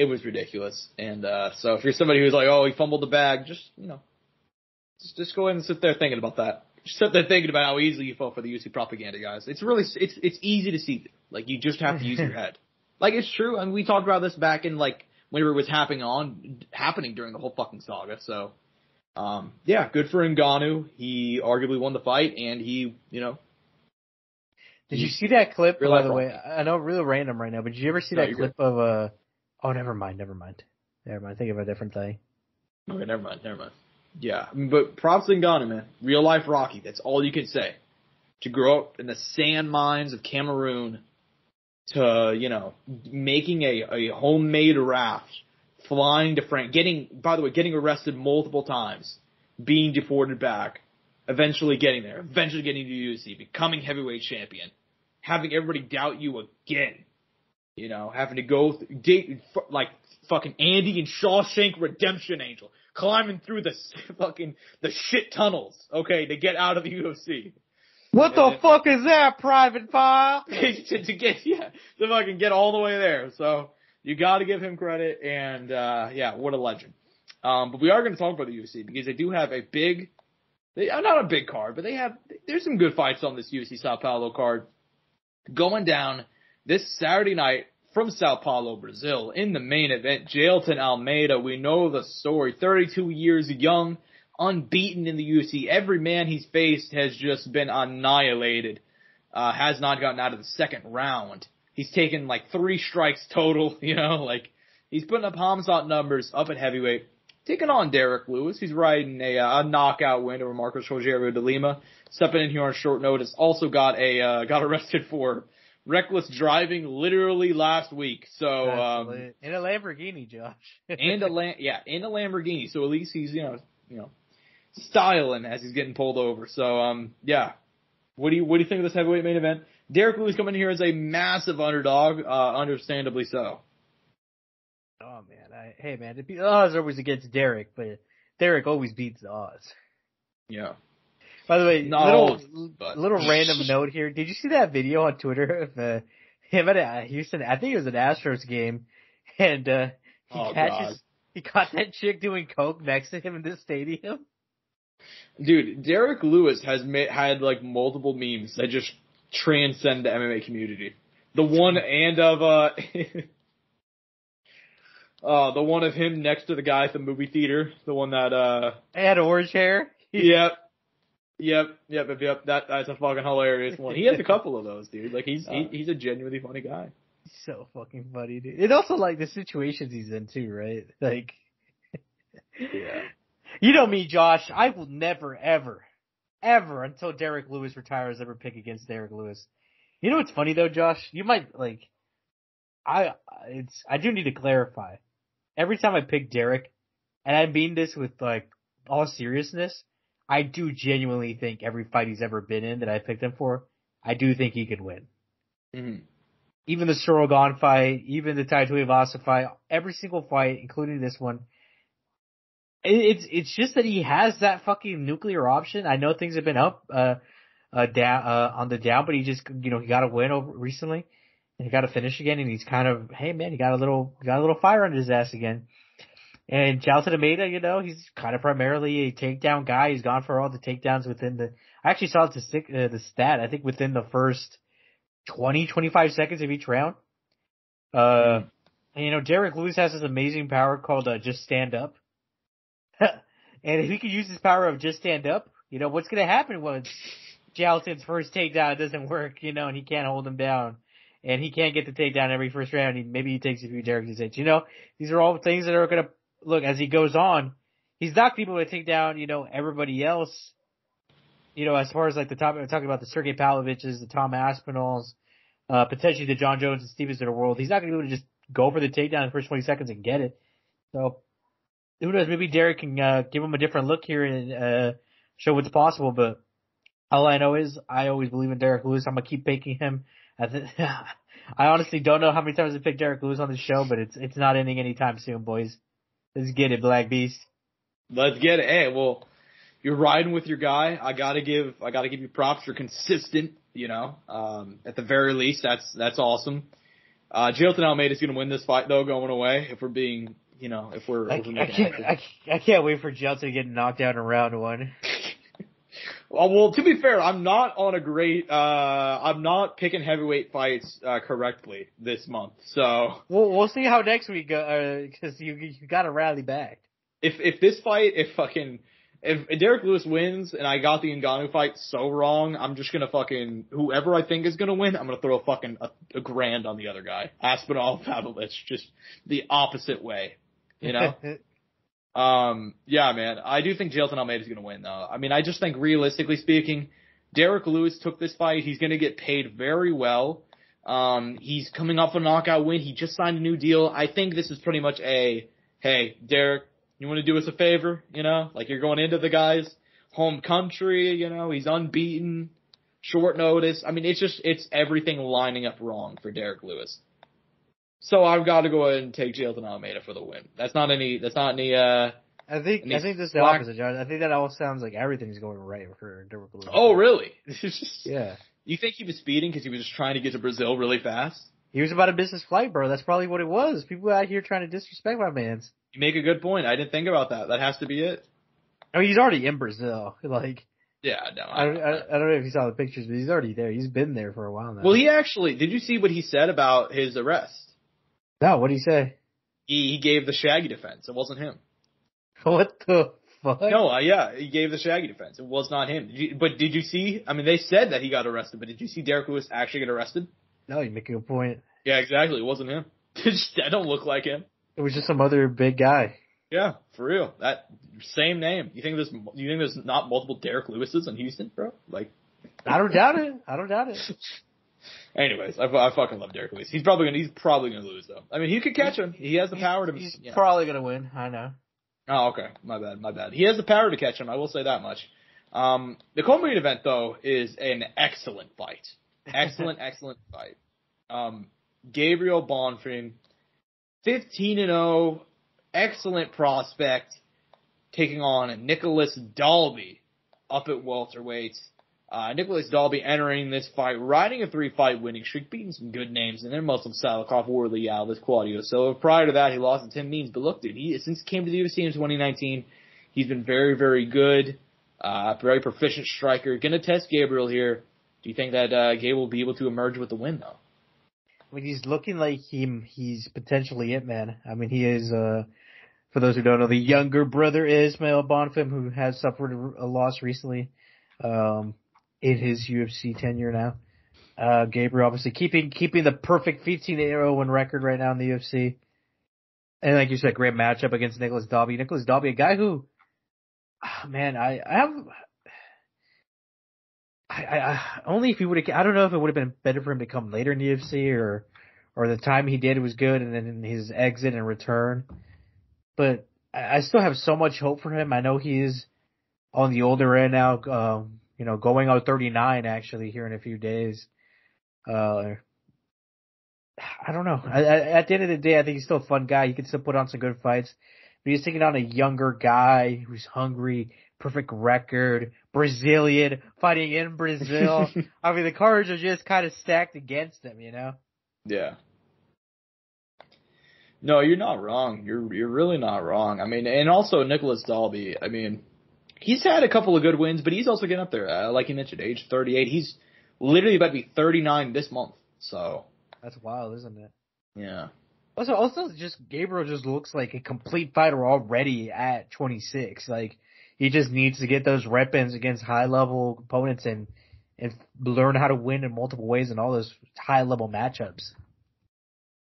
was ridiculous. And, so if you're somebody who's like, oh, he fumbled the bag, just, you know, just go ahead and sit there thinking about that. Just sit there thinking about how easily you fall for the UFC propaganda, guys. It's easy to see. Like, you just have to use your head. Like, it's true. I mean, we talked about this back in, like, whenever it was happening during the whole fucking saga. So, yeah, good for Ngannou. He arguably won the fight, and he, you know. Did you see that clip, by the way? I know real random right now, but did you ever see that clip of, oh, never mind. Think of a different thing. Okay, never mind. Yeah, but props to Ngannou, man. Real life Rocky. That's all you can say. To grow up in the sand mines of Cameroon, to, you know, making a homemade raft, flying to France, getting arrested multiple times, being deported back, eventually getting there, eventually getting to the UFC, becoming heavyweight champion, having everybody doubt you again, you know, having to go like fucking Andy and Shawshank Redemption, Angel, climbing through the shit tunnels, okay, to get out of the UFC. What the fuck is that, Private Pile? to fucking get all the way there. So you got to give him credit, and yeah, what a legend. But we are going to talk about the UFC because they do have not a big card, but there's some good fights on this UFC Sao Paulo card going down this Saturday night from Sao Paulo, Brazil. In the main event, Jailton Almeida, we know the story, 32 years young, unbeaten in the UFC. Every man he's faced has just been annihilated. Has not gotten out of the second round. He's taken like 3 strikes total, he's putting up homicide numbers up at heavyweight. Taking on Derrick Lewis. He's riding a knockout win over Marcos Rogerio de Lima. Stepping in here on short notice. Also got arrested for reckless driving literally last week. So, in a Lamborghini, Josh. in a Lamborghini. So at least he's, styling as he's getting pulled over. So, yeah. What do you think of this heavyweight main event? Derrick Lewis coming here as a massive underdog, understandably so. Oh man, the odds are always against Derrick, but Derrick always beats the odds. Yeah. By the way, little random note here. Did you see that video on Twitter of him at Houston? I think it was an Astros game, and he caught that chick doing coke next to him in the stadium. Dude, Derrick Lewis has had like multiple memes that just transcend the MMA community. The one the one of him next to the guy at the movie theater, the one that had orange hair. Yep. That's a fucking hilarious one. He has a couple of those, dude. Like he's a genuinely funny guy. He's so fucking funny, dude. And also like the situations he's in too, right? Like, yeah. You know me, Josh. I will never, ever, until Derrick Lewis retires, ever pick against Derrick Lewis. You know what's funny though, Josh? You might I do need to clarify. Every time I pick Derrick, and I mean this with like all seriousness, I do genuinely think every fight he's ever been in that I picked him for, I do think he could win. Mm-hmm. Even the Sorogan fight, even the Tai Tuivasa fight, every single fight, including this one. It's just that he has that fucking nuclear option. I know things have been up, down, on the down, but he just, he got a win over recently, and he got to finish again, and he's kind of, hey man, he got a little fire under his ass again. And Jailton Almeida, he's kind of primarily a takedown guy. He's gone for all the takedowns I actually saw the stat, I think within the first 20-25 seconds of each round. And Derrick Lewis has this amazing power called, just stand up. And if he could use his power of just stand up, what's going to happen when Jailton's first takedown doesn't work, and he can't hold him down, and he can't get the takedown every first round. Maybe he takes a few Derrick Lewis hits. These are all things that are going to look as he goes on. He's not going to be able to take down, everybody else. As far as like the top, I'm talking about the Sergey Pavloviches, the Tom Aspinalls, potentially the John Jones and Stevens of the world. He's not going to be able to just go for the takedown in the first 20 seconds and get it. So, who knows? Maybe Derrick can give him a different look here and show what's possible. But all I know is I always believe in Derrick Lewis. I'm gonna keep picking him. I honestly don't know how many times I picked Derrick Lewis on the show, but it's not ending anytime soon, boys. Let's get it, Black Beast. Let's get it. Hey, well, you're riding with your guy. I gotta give you props. You're consistent. At the very least, that's awesome. Jailton Almeida is gonna win this fight though, going away. If we're being I can't wait for Jailton to get knocked out in round 1. Well, to be fair, I'm not on a great. I'm not picking heavyweight fights correctly this month. So we'll see how next week goes, because you got to rally back. If this fight, if Derrick Lewis wins and I got the Ngannou fight so wrong, I'm just gonna whoever I think is gonna win, I'm gonna throw a grand on the other guy. Aspinall, Pavlovich, just the opposite way. Yeah, man. I do think Jailton Almeida is going to win, though. I mean, I just think realistically speaking, Derrick Lewis took this fight. He's going to get paid very well. He's coming off a knockout win. He just signed a new deal. I think this is pretty much hey, Derrick, you want to do us a favor? Like you're going into the guy's home country. He's unbeaten, short notice. I mean, it's everything lining up wrong for Derrick Lewis. So I've got to go ahead and take Jailton Almeida for the win. That's not any. I think this is the opposite, John. I think that all sounds like everything's going right for Derrick Lewis. Oh, really? Yeah. You think he was speeding because he was just trying to get to Brazil really fast? He was about a business flight, bro. That's probably what it was. People out here trying to disrespect my mans. You make a good point. I didn't think about that. That has to be it. I mean, he's already in Brazil. Yeah, no. I don't know if you saw the pictures, but he's already there. He's been there for a while now. Well, did you see what he said about his arrest? No, what did he say? He gave the Shaggy defense. It wasn't him. What the fuck? No, yeah, he gave the Shaggy defense. It was not him. But did you see? I mean, they said that he got arrested, but did you see Derrick Lewis actually get arrested? No, you're making a point. Yeah, exactly. It wasn't him. That don't look like him. It was just some other big guy. Yeah, for real. That same name. You think there's not multiple Derrick Lewises in Houston, bro? Like, I don't doubt it. Anyways, I fucking love Derrick Lewis. He's probably gonna lose though. I mean, he could catch him. He has the power to. He's probably gonna win. I know. Oh, okay. My bad. He has the power to catch him. I will say that much. The co-main event though is an excellent fight. Excellent fight. Gabriel Bonfim, 15-0, excellent prospect, taking on Nicholas Dalby up at welterweight. Nicholas Dalby entering this fight, riding a 3-fight winning streak, beating some good names in there, Muslim Salikov, Worley, Alves, Claudio. So prior to that, he lost to Tim Means. But look, dude, since he came to the UFC in 2019, he's been very, very good, very proficient striker. Gonna test Gabriel here. Do you think that Gabe will be able to emerge with the win, though? I mean, he's looking like he's potentially it, man. I mean, he is, for those who don't know, the younger brother Ismail Bonfim, who has suffered a loss recently, in his UFC tenure now. Gabriel obviously keeping the perfect 15-0 record right now in the UFC. And like you said, great matchup against Nicholas Dalby. Nicholas Dalby, a guy who, man, only if he would have, I don't know if it would have been better for him to come later in the UFC or the time he did was good and then his exit and return. But I still have so much hope for him. I know he is on the older end now, going out 39 actually here in a few days. I don't know. At the end of the day, I think he's still a fun guy. He can still put on some good fights. But he's taking on a younger guy who's hungry, perfect record, Brazilian, fighting in Brazil. I mean, the cards are just kind of stacked against him, you know? Yeah. No, you're not wrong. You're really not wrong. I mean, and also Nicholas Dalby, I mean, he's had a couple of good wins, but he's also getting up there. Like you mentioned, age 38. He's literally about to be 39 this month. So that's wild, isn't it? Yeah. Also, just Gabriel just looks like a complete fighter already at 26. Like he just needs to get those rep-ins against high-level opponents and learn how to win in multiple ways in all those high-level matchups.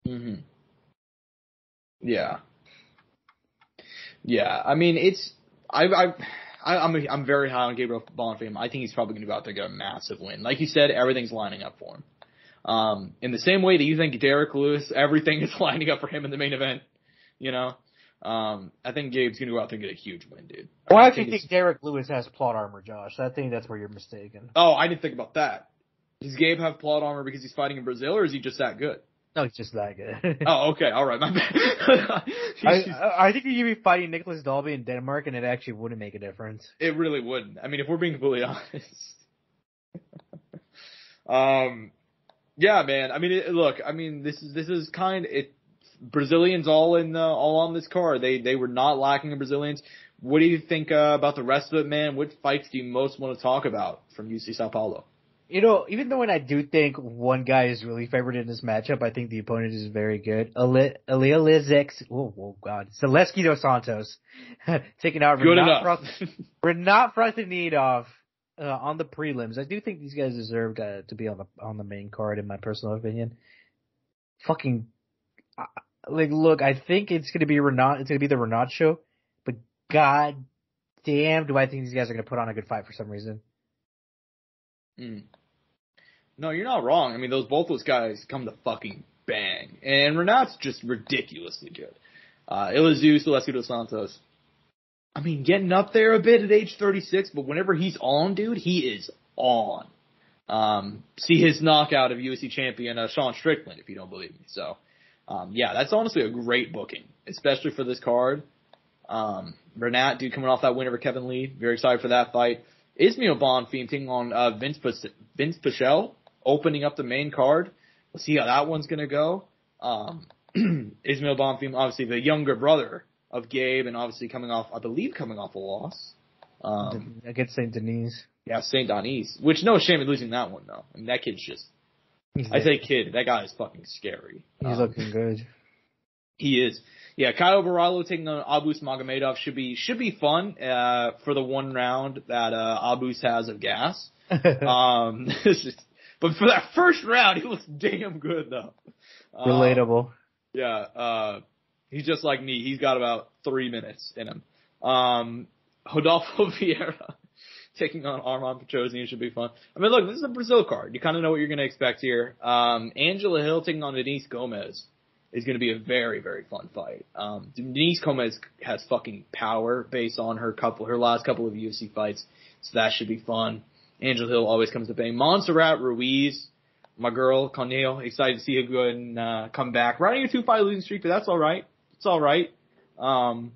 Mhm. Yeah. Yeah. I mean, I'm very high on Gabriel Bonfim. I think he's probably going to go out there and get a massive win. Like you said, everything's lining up for him. In the same way that you think Derrick Lewis, everything is lining up for him in the main event, I think Gabe's going to go out there and get a huge win, dude. Well, I actually think Derrick Lewis has plot armor, Josh. I think that's where you're mistaken. Oh, I didn't think about that. Does Gabe have plot armor because he's fighting in Brazil, or is he just that good? No, he's just that good. Oh, okay. All right. My bad. I think you'd be fighting Nicholas Dalby in Denmark, and it actually wouldn't make a difference. It really wouldn't. I mean, if we're being completely honest. Yeah, man. I mean, look. I mean, this is kind of it. Brazilians all on this card. They were not lacking in Brazilians. What do you think about the rest of it, man? What fights do you most want to talk about from UFC Sao Paulo? Even though when I do think one guy is really favored in this matchup, I think the opponent is very good. ELYXR, oh God, Zaleski dos Santos taking out Renat Frotinidov on the prelims. I do think these guys deserve to be on the main card, in my personal opinion. Fucking look, I think it's gonna be Renat. It's gonna be the Renat show, but god damn, do I think these guys are gonna put on a good fight for some reason. No, you're not wrong. I mean, both those guys come to fucking bang. And Renat's just ridiculously good. Zaleski dos Santos. I mean, getting up there a bit at age 36, but whenever he's on, dude, he is on. See his knockout of UFC champion Sean Strickland, if you don't believe me. So, yeah, that's honestly a great booking, especially for this card. Renat, dude, coming off that win over Kevin Lee. Very excited for that fight. Ismail Bonfim taking on Vince Pichel, opening up the main card. We'll see how that one's going to go. Ismail Bonfim, obviously the younger brother of Gabe, and obviously coming off a loss. Against St. Denis. Yeah, St. Denis. Which, no shame in losing that one, though. I mean, that kid's just... I say kid. That guy is fucking scary. He's looking good. He is. Yeah, Kyle Barallo taking on Abus Magomedov should be fun for the one round that Abus has of gas. But for that first round, he looks damn good though. Relatable. Yeah, he's just like me. He's got about 3 minutes in him. Rodolfo Vieira taking on Arman Petrosian should be fun. I mean, look, this is a Brazil card. You kind of know what you're going to expect here. Angela Hill taking on Denise Gomez is going to be a very, very fun fight. Denise Gomez has fucking power based on her last couple of UFC fights, so that should be fun. Angela Hill always comes to bang. Montserrat Ruiz, my girl, Cornel, excited to see her go ahead and come back. Riding a 2-fight losing streak, but that's all right. It's all right. And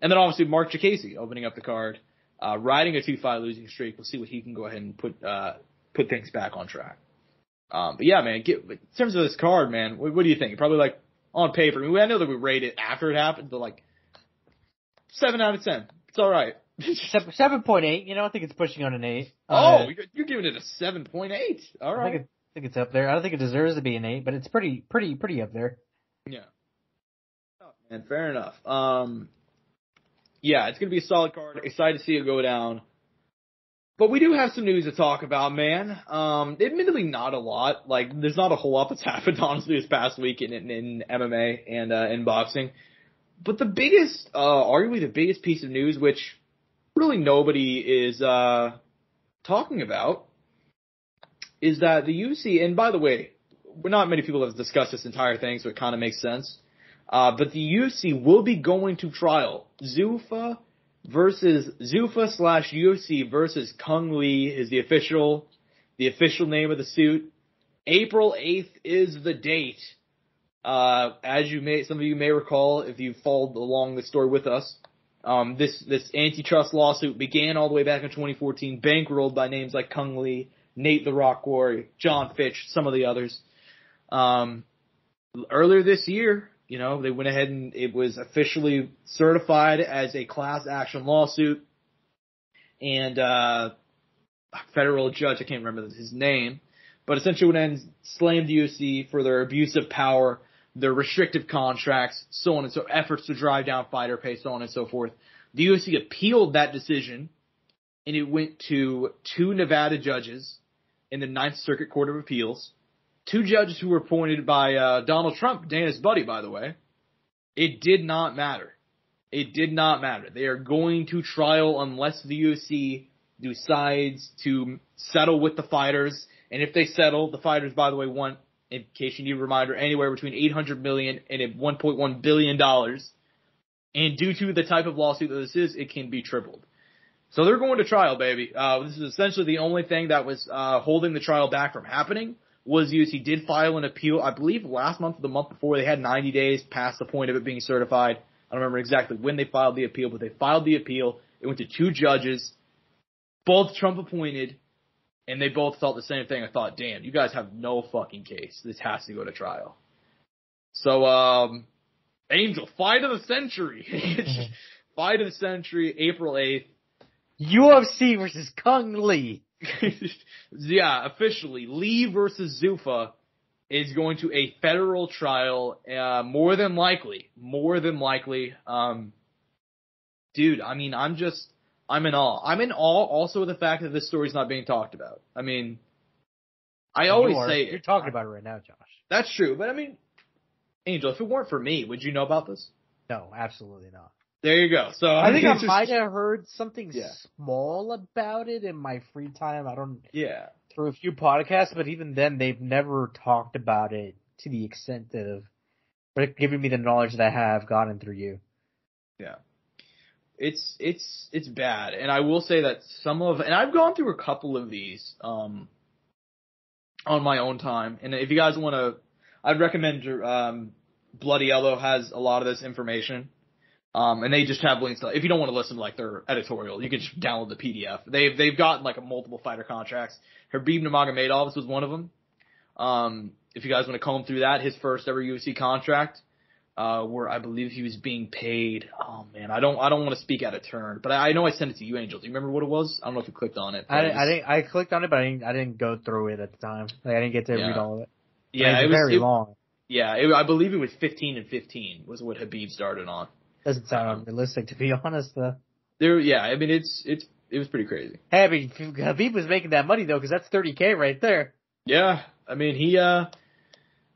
then obviously Mark Chikasi opening up the card, riding a 2-fight losing streak. We'll see what he can go ahead and put things back on track. But yeah, man, in terms of this card, man, what do you think? Probably like on paper. I mean, I know that we rate it after it happened, but like 7 out of 10. It's all right. 7.8. You know, I think it's pushing on an 8. You're giving it a 7.8. All right. I think it's up there. I don't think it deserves to be an 8, but it's pretty up there. Yeah. Oh, man, fair enough. Yeah, it's gonna be a solid card. Excited to see it go down. But we do have some news to talk about, man. Admittedly, not a lot. Like, there's not a whole lot that's happened, honestly, this past week in MMA and in boxing. But the biggest, arguably the biggest piece of news, which really nobody is talking about, is that the UFC, and by the way, not many people have discussed this entire thing, so it kind of makes sense. But the UFC will be going to trial. Zuffa / UFC versus Kung Lee is the official name of the suit. April 8th is the date. As some of you may recall, if you followed along the story with us, this antitrust lawsuit began all the way back in 2014, bankrolled by names like Kung Lee, Nate the Rock Quarry, John Fitch, some of the others. Earlier this year, you know, they went ahead and it was officially certified as a class action lawsuit. And a federal judge, I can't remember his name, but essentially went ahead and slammed the UFC for their abuse of power, their restrictive contracts, so on and so efforts to drive down fighter pay, so on and so forth. The UFC appealed that decision, and it went to 2 Nevada judges in the Ninth Circuit Court of Appeals. 2 judges who were appointed by Donald Trump, Dana's buddy, by the way. It did not matter. It did not matter. They are going to trial unless the UFC decides to settle with the fighters. And if they settle, the fighters, by the way, want, in case you need a reminder, anywhere between $800 million and $1.1 billion. And due to the type of lawsuit that this is, it can be tripled. So they're going to trial, baby. This is essentially the only thing that was holding the trial back from happening. Was UFC did file an appeal, I believe last month or the month before. They had 90 days past the point of it being certified. I don't remember exactly when they filed the appeal, but they filed the appeal. It went to 2 judges, both Trump appointed, and they both thought the same thing. I thought, damn, you guys have no fucking case. This has to go to trial. So, Angel, fight of the century. Fight of the century, April 8th. UFC versus Kung Lee. Yeah, officially, Lee versus Zuffa is going to a federal trial, more than likely. Dude, I mean, I'm in awe. I'm in awe also of the fact that this story's not being talked about. I mean, I always say you're talking about it right now, Josh. That's true, but I mean, Angel, if it weren't for me, would you know about this? No, absolutely not. There you go. So I think I might have heard something small about it in my free time. Through a few podcasts, but even then, they've never talked about it to the extent of giving me the knowledge that I have gotten through you. Yeah, it's bad, and I will say that and I've gone through a couple of these on my own time, and if you guys want to, I'd recommend Bloody Yellow has a lot of this information. And they just have links. If you don't want to listen to like their editorial, you can just download the PDF. They've got like a multiple fighter contracts. Habib Nurmagomedov was one of them. If you guys want to comb through that, his first ever UFC contract, where I believe he was being paid. Oh man, I don't want to speak out of turn, but I know I sent it to you, Angel. Do you remember what it was? I don't know if you clicked on it. I clicked on it, but I didn't go through it at the time. Like I didn't get to read all of it. Yeah, it was very long. Yeah, I believe it was 15-15 was what Khabib started on. Doesn't sound unrealistic, to be honest, though. Yeah, I mean, it was pretty crazy. Hey, I mean, Khabib was making that money, though, because that's $30K right there. Yeah, I mean,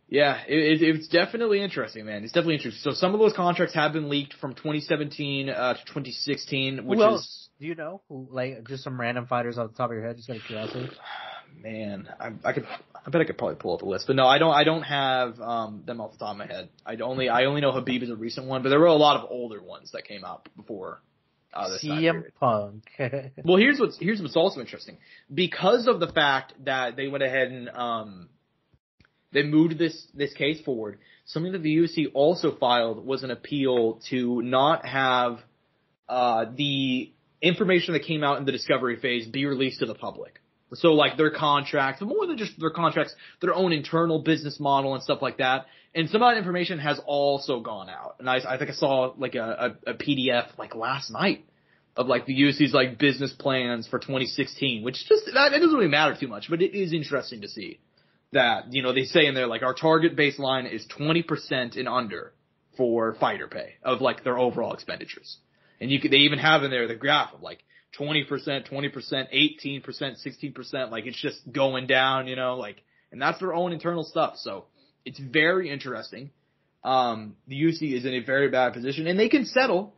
it's definitely interesting, man. It's definitely interesting. So some of those contracts have been leaked from 2017 to 2016, which is... Do you know? Like, just some random fighters off the top of your head, just out of curiosity? Man, I bet I could probably pull up a list, but no, I don't have them off the top of my head. I only know Khabib is a recent one, but there were a lot of older ones that came out before this time period. CM Punk. Well, here's what's also interesting. Because of the fact that they went ahead and they moved this case forward, something that the UFC also filed was an appeal to not have the information that came out in the discovery phase be released to the public. So, like, their contracts, more than just their contracts, their own internal business model and stuff like that. And some of that information has also gone out. And I think I saw, like, a PDF, like, last night of, like, the UFC's, like, business plans for 2016, which just, that it doesn't really matter too much, but it is interesting to see that, you know, they say in there, like, our target baseline is 20% and under for fighter pay of, like, their overall expenditures. And they even have in there the graph of, like, 20%, 18%, 16%, like it's just going down, you know, like, and that's their own internal stuff. So it's very interesting. The UFC is in a very bad position and they can settle,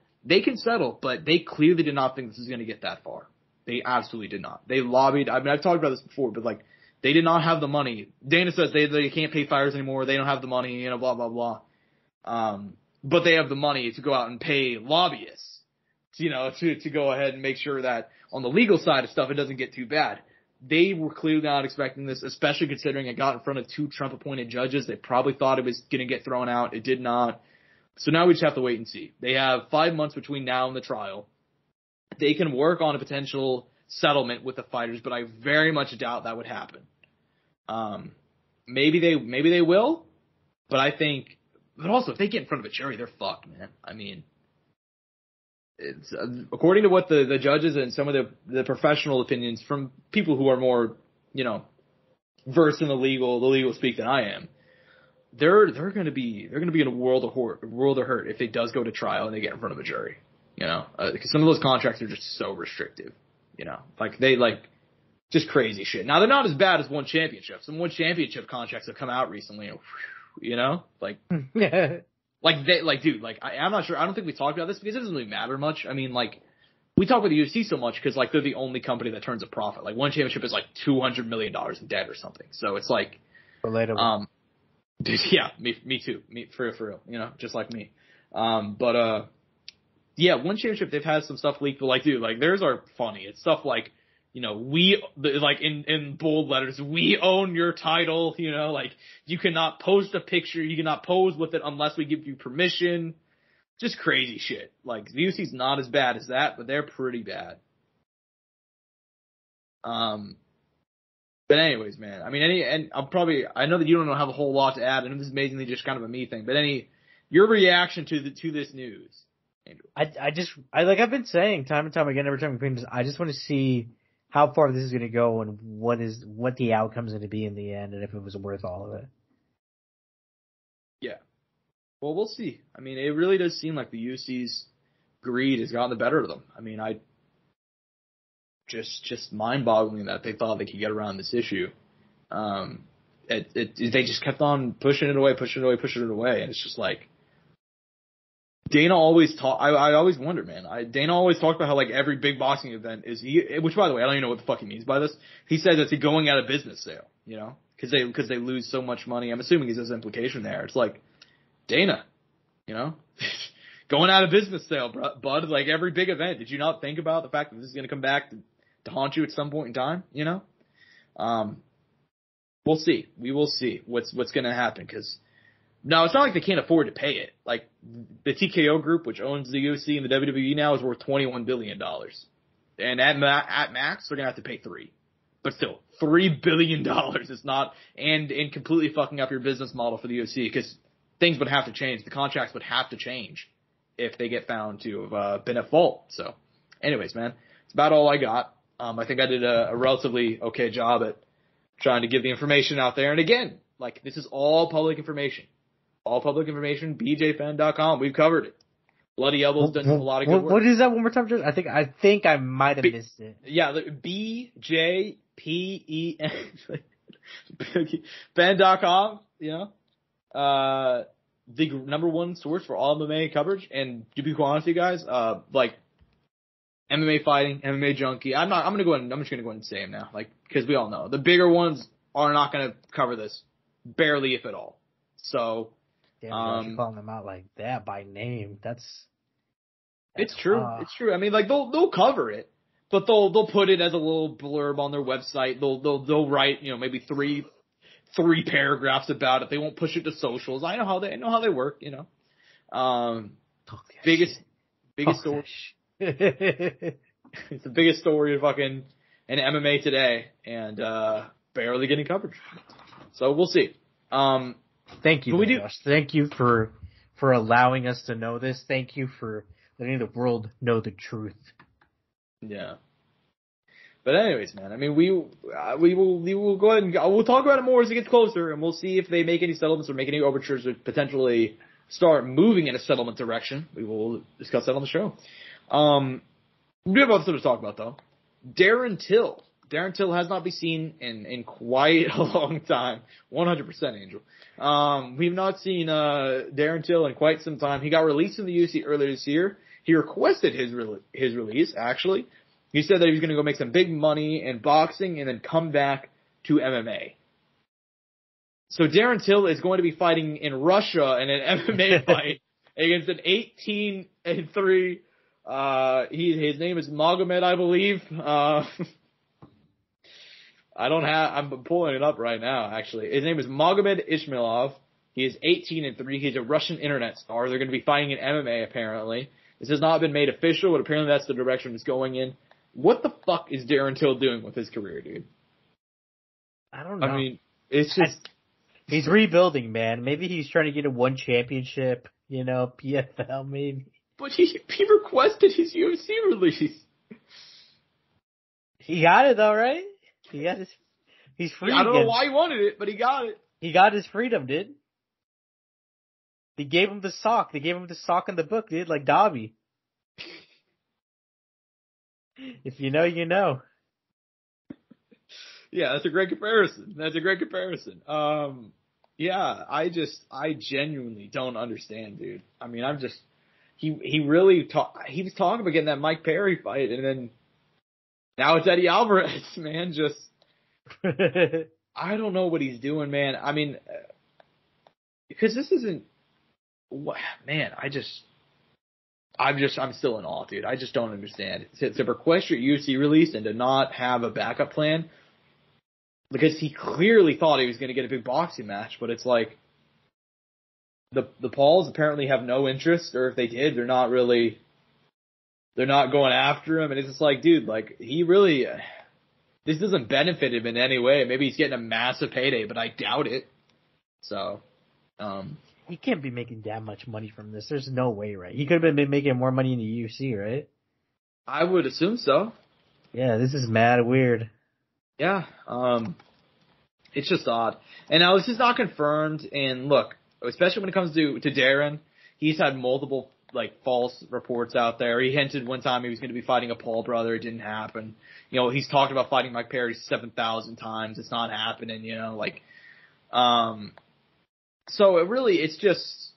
but they clearly did not think this was going to get that far. They absolutely did not. They lobbied. I mean, I've talked about this before, but like, they did not have the money. Dana says they can't pay fighters anymore. They don't have the money, you know, blah, blah, blah. But they have the money to go out and pay lobbyists. You know, to go ahead and make sure that on the legal side of stuff, it doesn't get too bad. They were clearly not expecting this, especially considering it got in front of 2 Trump-appointed judges. They probably thought it was going to get thrown out. It did not. So now we just have to wait and see. They have 5 months between now and the trial. They can work on a potential settlement with the fighters, but I very much doubt that would happen. Maybe they will, but I think, but also if they get in front of a jury, they're fucked, man. I mean, it's according to what the judges and some of the professional opinions from people who are more, you know, versed in the legal speak than I am. They're going to be in a world of hurt if it does go to trial and they get in front of a jury. You know, because some of those contracts are just so restrictive. You know, like they just crazy shit. Now they're not as bad as one championship. Some one championship contracts have come out recently. And, you know, like. I'm not sure. I don't think we talked about this because it doesn't really matter much. I mean, like, we talk about the UFC so much because, like, they're the only company that turns a profit. Like, one championship is, like, $200 million in debt or something. So it's, like... Relatable. Yeah, me too. For real. You know, just like me. Yeah, one championship, they've had some stuff leaked, but, like, dude, like, theirs are funny. It's stuff like... You know, like in bold letters, we own your title, you know, like you cannot post a picture, you cannot pose with it unless we give you permission. Just crazy shit. Like the UFC's not as bad as that, but they're pretty bad. But anyways, man, I mean, I know that you don't have a whole lot to add, and this is amazingly just kind of a me thing, but your reaction to this news, Andrew? I've been saying time and time again, every time we bring this, I just want to see how far this is going to go and what the outcome's going to be in the end and if it was worth all of it. Yeah. Well, we'll see. I mean, it really does seem like the UFC's greed has gotten the better of them. I mean, just mind-boggling that they thought they could get around this issue. They just kept on pushing it away, and it's just like, Dana always I always wonder, man. Dana always talked about how like every big boxing event which by the way, I don't even know what the fuck he means by this. He says it's a going out of business sale, you know, because they lose so much money. I'm assuming there's implication there. It's like, Dana, you know, going out of business sale, bud. Like every big event, did you not think about the fact that this is going to come back to haunt you at some point in time? You know, we'll see. We will see what's going to happen because. No, it's not like they can't afford to pay it. Like, the TKO group, which owns the UFC and the WWE now, is worth $21 billion. And at max, they're going to have to pay $3 billion. But still, $3 billion is not, and completely fucking up your business model for the UFC, because things would have to change. The contracts would have to change if they get found to have been at fault. So, anyways, man, it's about all I got. I think I did a relatively okay job at trying to give the information out there. And again, like, this is all public information. All public information, bjfan.com. We've covered it. Bloody Elbow's done a lot of good work. What is that one more time, George? I think I might have missed it. Yeah, BJPEN. Fan.com, the number one source for all MMA coverage. And to be quite honest with you guys, like MMA fighting, MMA junkie. I'm just gonna go ahead and say them now, like, because we all know the bigger ones are not gonna cover this, barely if at all. So, damn, you're calling them out like that by name. It's true. It's true. I mean, like they'll cover it, but they'll put it as a little blurb on their website. They'll write, maybe three paragraphs about it. They won't push it to socials. I know how they work, biggest story. It's the biggest story in MMA today, and barely getting coverage. So we'll see. Thank you, Josh. Thank you for allowing us to know this. Thank you for letting the world know the truth. Yeah. But anyways, man, I mean, we will go ahead and we'll talk about it more as it gets closer, and we'll see if they make any settlements or make any overtures or potentially start moving in a settlement direction. We will discuss that on the show. We have other stuff to talk about, though. Darren Till. Darren Till has not been seen in quite a long time. 100% Angel. We've not seen Darren Till in quite some time. He got released from the UFC earlier this year. He requested his release, actually. He said that he was going to go make some big money in boxing and then come back to MMA. So Darren Till is going to be fighting in Russia in an MMA fight against an 18-3. His name is Magomed, I believe. I'm pulling it up right now, actually. His name is Magomed Ismailov. He is 18-3. He's a Russian internet star. They're going to be fighting in MMA, apparently. This has not been made official, but apparently that's the direction it's going in. What the fuck is Darren Till doing with his career, dude? I don't know. I mean, it's just... He's rebuilding, man. Maybe he's trying to get a one championship, PFL maybe. But he requested his UFC release. He got it, though, right? He's free. I don't know why he wanted it, but he got it. He got his freedom, dude. They gave him the sock. They gave him the sock in the book, dude, like Dobby. If you know, you know. Yeah, that's a great comparison. Yeah, I genuinely don't understand, dude. I mean, he was talking about getting that Mike Perry fight, and then now it's Eddie Alvarez, man. Just, I don't know what he's doing, man. I mean, because this isn't, man, I'm still in awe, dude. I just don't understand. To request your UFC release and to not have a backup plan, because he clearly thought he was going to get a big boxing match, but it's like, the Pauls apparently have no interest, or if they did, they're not going after him, and it's just like, dude, like, he really, this doesn't benefit him in any way. Maybe he's getting a massive payday, but I doubt it. So, he can't be making that much money from this. There's no way, right? He could have been making more money in the UFC, right? I would assume so. Yeah, this is mad weird. Yeah, it's just odd. And now this is not confirmed, and look, especially when it comes to Darren, he's had multiple, like, false reports out there. He hinted one time he was going to be fighting a Paul brother. It didn't happen. He's talked about fighting Mike Perry 7,000 times. It's not happening, so it's just,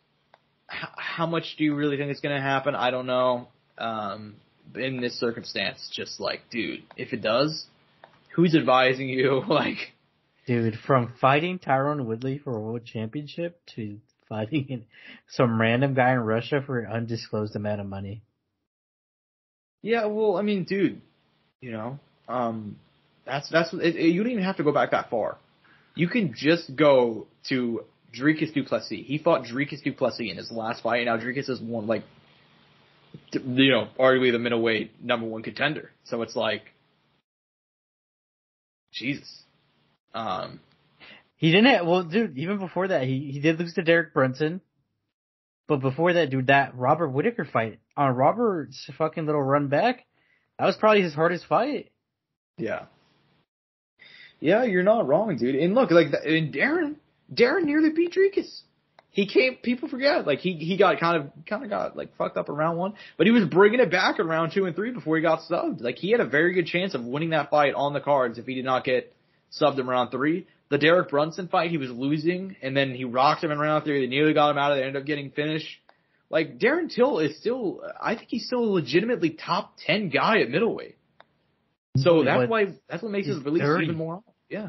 how much do you really think it's going to happen? I don't know. In this circumstance, just like, dude, if it does, who's advising you? Like, dude, from fighting Tyron Woodley for a world championship to fighting some random guy in Russia for an undisclosed amount of money. Yeah, well, I mean, dude, that's you don't even have to go back that far. You can just go to Dricus du Plessis. He fought Dricus du Plessis in his last fight, and now Dricus has won, like, arguably the middleweight number one contender. So it's like, Jesus. He didn't have, well, dude, even before that, he did lose to Derek Brunson. But before that, dude, that Robert Whittaker fight, on Robert's fucking little run back, that was probably his hardest fight. Yeah. Yeah, you're not wrong, dude. And look, like, and Darren nearly beat Dricus. people forget, like, he got kind of got, like, fucked up in round 1, but he was bringing it back in round 2 and 3 before he got subbed. Like, he had a very good chance of winning that fight on the cards if he did not get subbed in round 3. The Derek Brunson fight, he was losing, and then he rocked him in round 3. They nearly got him out of there, ended up getting finished. Like, Darren Till is still, I think he's still a legitimately top 10 guy at middleweight. So that's what makes his release even more. Yeah.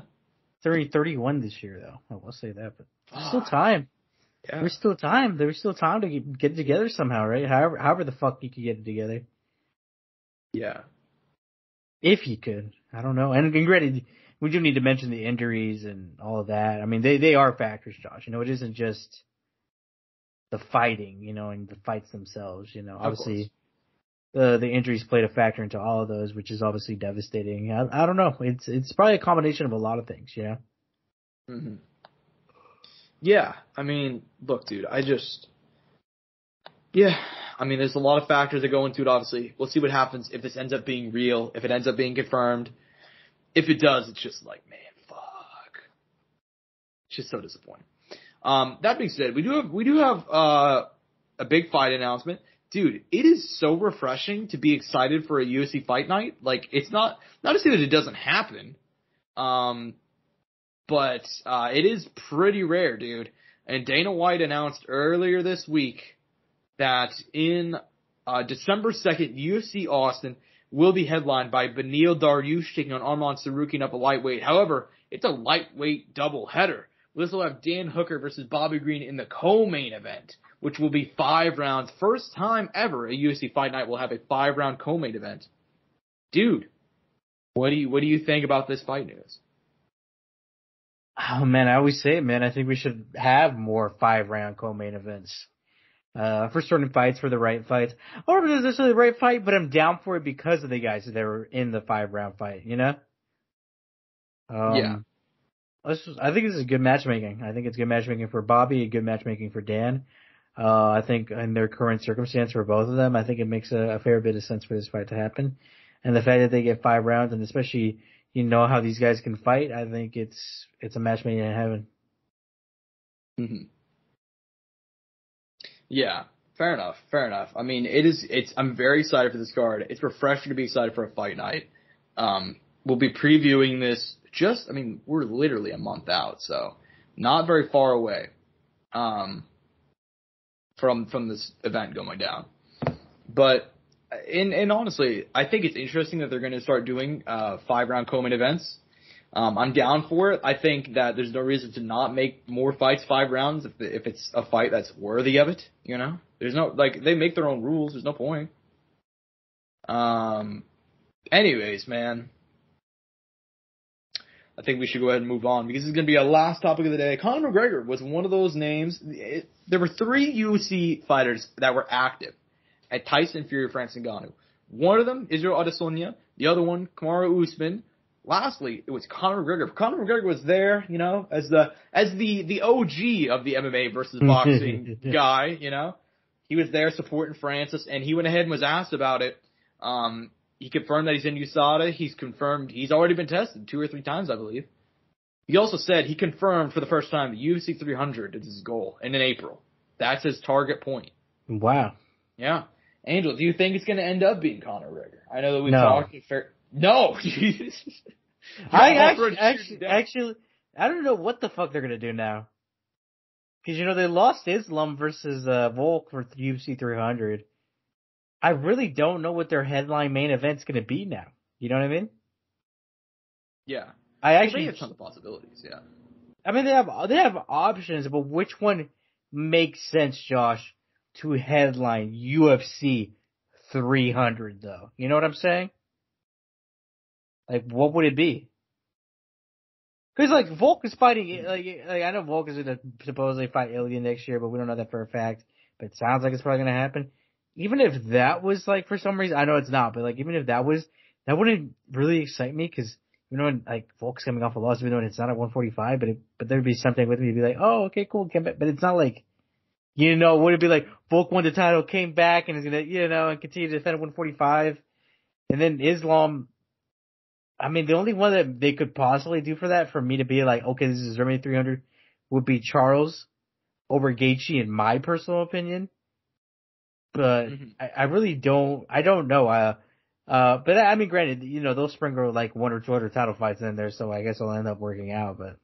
31 this year, though. I will say that, but there's still time. Yeah. There's still time. There's still time to get it together somehow, right? However the fuck you could get it together. Yeah. If you could. I don't know. And granted, we do need to mention the injuries and all of that. I mean, they are factors, Josh. You know, it isn't just the fighting, you know, and the fights themselves, you know. Obviously, the injuries played a factor into all of those, which is obviously devastating. I don't know. It's probably a combination of a lot of things, you know? Mm-hmm. Yeah. I mean, look, dude, there's a lot of factors that go into it, obviously. We'll see what happens if this ends up being real, if it ends up being confirmed. If it does, it's just like, man, fuck. It's just so disappointing. That being said, we do have a big fight announcement. Dude, it is so refreshing to be excited for a UFC fight night. Like, it's not to say that it doesn't happen, but it is pretty rare, dude. And Dana White announced earlier this week that in December 2nd, UFC Austin will be headlined by Beneil Dariush taking on Arman Tsarukyan up a lightweight. However, it's a lightweight doubleheader. This will have Dan Hooker versus Bobby Green in the co-main event, which will be 5 rounds. First time ever a UFC Fight Night will have a 5-round co-main event. Dude, what do you think about this fight news? Oh man, I always say it, man. I think we should have more 5-round co-main events. For certain fights, for the right fights. Or if it's necessarily the right fight, but I'm down for it because of the guys that were in the 5-round fight, you know? Yeah. I think this is good matchmaking. I think it's good matchmaking for Bobby, good matchmaking for Dan. I think in their current circumstance for both of them, I think it makes a fair bit of sense for this fight to happen. And the fact that they get 5 rounds, and especially, you know how these guys can fight, I think it's a match made in heaven. Mm-hmm. Yeah, fair enough. I mean, I'm very excited for this card. It's refreshing to be excited for a fight night. We'll be previewing this we're literally a month out, so not very far away, from this event going down. But, and honestly, I think it's interesting that they're going to start doing, 5-round co-main events. I'm down for it. I think that there's no reason to not make more fights 5 rounds if it's a fight that's worthy of it, you know? There's no, like, they make their own rules. There's no point. Anyways, man. I think we should go ahead and move on because this is going to be our last topic of the day. Conor McGregor was one of those names. There were 3 UFC fighters that were active at Tyson Fury, Francis Ngannou. One of them, Israel Adesanya. The other one, Kamaru Usman. Lastly, it was Conor McGregor. Conor McGregor was there, you know, as the OG of the MMA versus boxing guy, you know. He was there supporting Francis, and he went ahead and was asked about it. He confirmed that he's in USADA. He's confirmed he's already been tested 2 or 3 times, I believe. He also said he confirmed for the first time the UFC 300 is his goal, and in April. That's his target point. Wow. Yeah. Angel, do you think it's going to end up being Conor McGregor? I know that we talked. No. Actually, I don't know what the fuck they're going to do now. Because, you know, they lost Islam versus Volk for UFC 300. I really don't know what their headline main event's going to be now. You know what I mean? Yeah. They have tons of possibilities, yeah. I mean, they have options, but which one makes sense, Josh, to headline UFC 300, though? You know what I'm saying? Like, what would it be? Because, like, Volk is fighting, like I know Volk is going to supposedly fight Ilya next year, but we don't know that for a fact. But it sounds like it's probably going to happen. Even if that was, like, for some reason, I know it's not, but, like, even if that was, that wouldn't really excite me, because, you know, like, Volk's coming off a loss, even though it's not at 145, but there'd be something with me to be like, oh, okay, cool, but it's not like, you know, would it be like, Volk won the title, came back, and is gonna, you know, and continue to defend at 145, and then Islam, I mean, the only one that they could possibly do for that, for me to be like, okay, this is Germany 300, would be Charles. over Gaethje in my personal opinion. But I really don't. I don't know. But I mean, granted, they'll sprinkle like 1 or 2 other title fights in there, so I guess it'll end up working out. But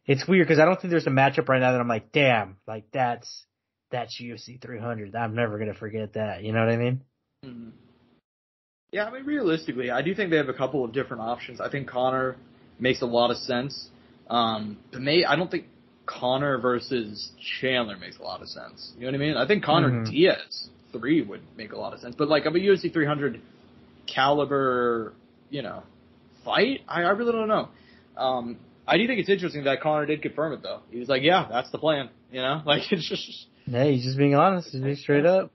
it's weird because I don't think there's a matchup right now that I'm like, damn, like that's UFC 300. I'm never gonna forget that. You know what I mean? Mm-hmm. Yeah, I mean, realistically, I do think they have a couple of different options. I think Conor makes a lot of sense. I don't think Conor versus Chandler makes a lot of sense. You know what I mean? I think Conor Diaz 3 would make a lot of sense. But like of a UFC 300 caliber, fight, I really don't know. I do think it's interesting that Conor did confirm it though. He was like, yeah, that's the plan. Like it's just. Yeah, he's just being honest. He's being straight up.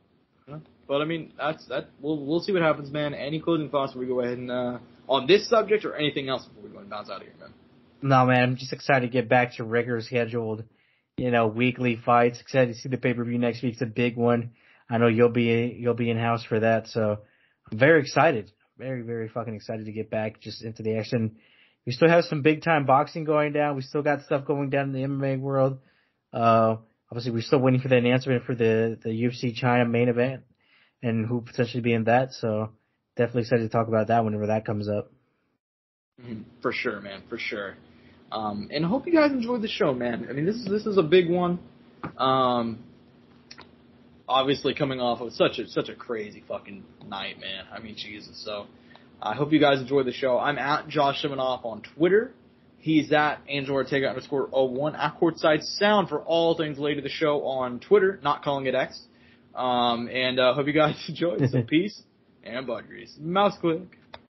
But I mean, that's that. We'll see what happens, man. Any closing thoughts before we go ahead and on this subject or anything else before we go and bounce out of here, man? No, man, I'm just excited to get back to regular scheduled, weekly fights. Excited to see the pay-per-view next week. It's a big one. I know you'll be in house for that, so I'm very excited. Very, very fucking excited to get back just into the action. We still have some big time boxing going down. We still got stuff going down in the MMA world. Obviously we're still waiting for the announcement for the UFC China main event and who potentially be in that, so definitely excited to talk about that whenever that comes up. For sure, man, for sure. And I hope you guys enjoyed the show, man. I mean, this is a big one. Obviously coming off of such a crazy fucking night, man. I mean, Jesus. So I hope you guys enjoyed the show. I'm at Josh Evanoff on Twitter. He's at Angel Ortega _01 at Courtside Sound for all things related to the show on Twitter, not calling it X. And hope you guys enjoyed. So peace and butt grease. Mouse click.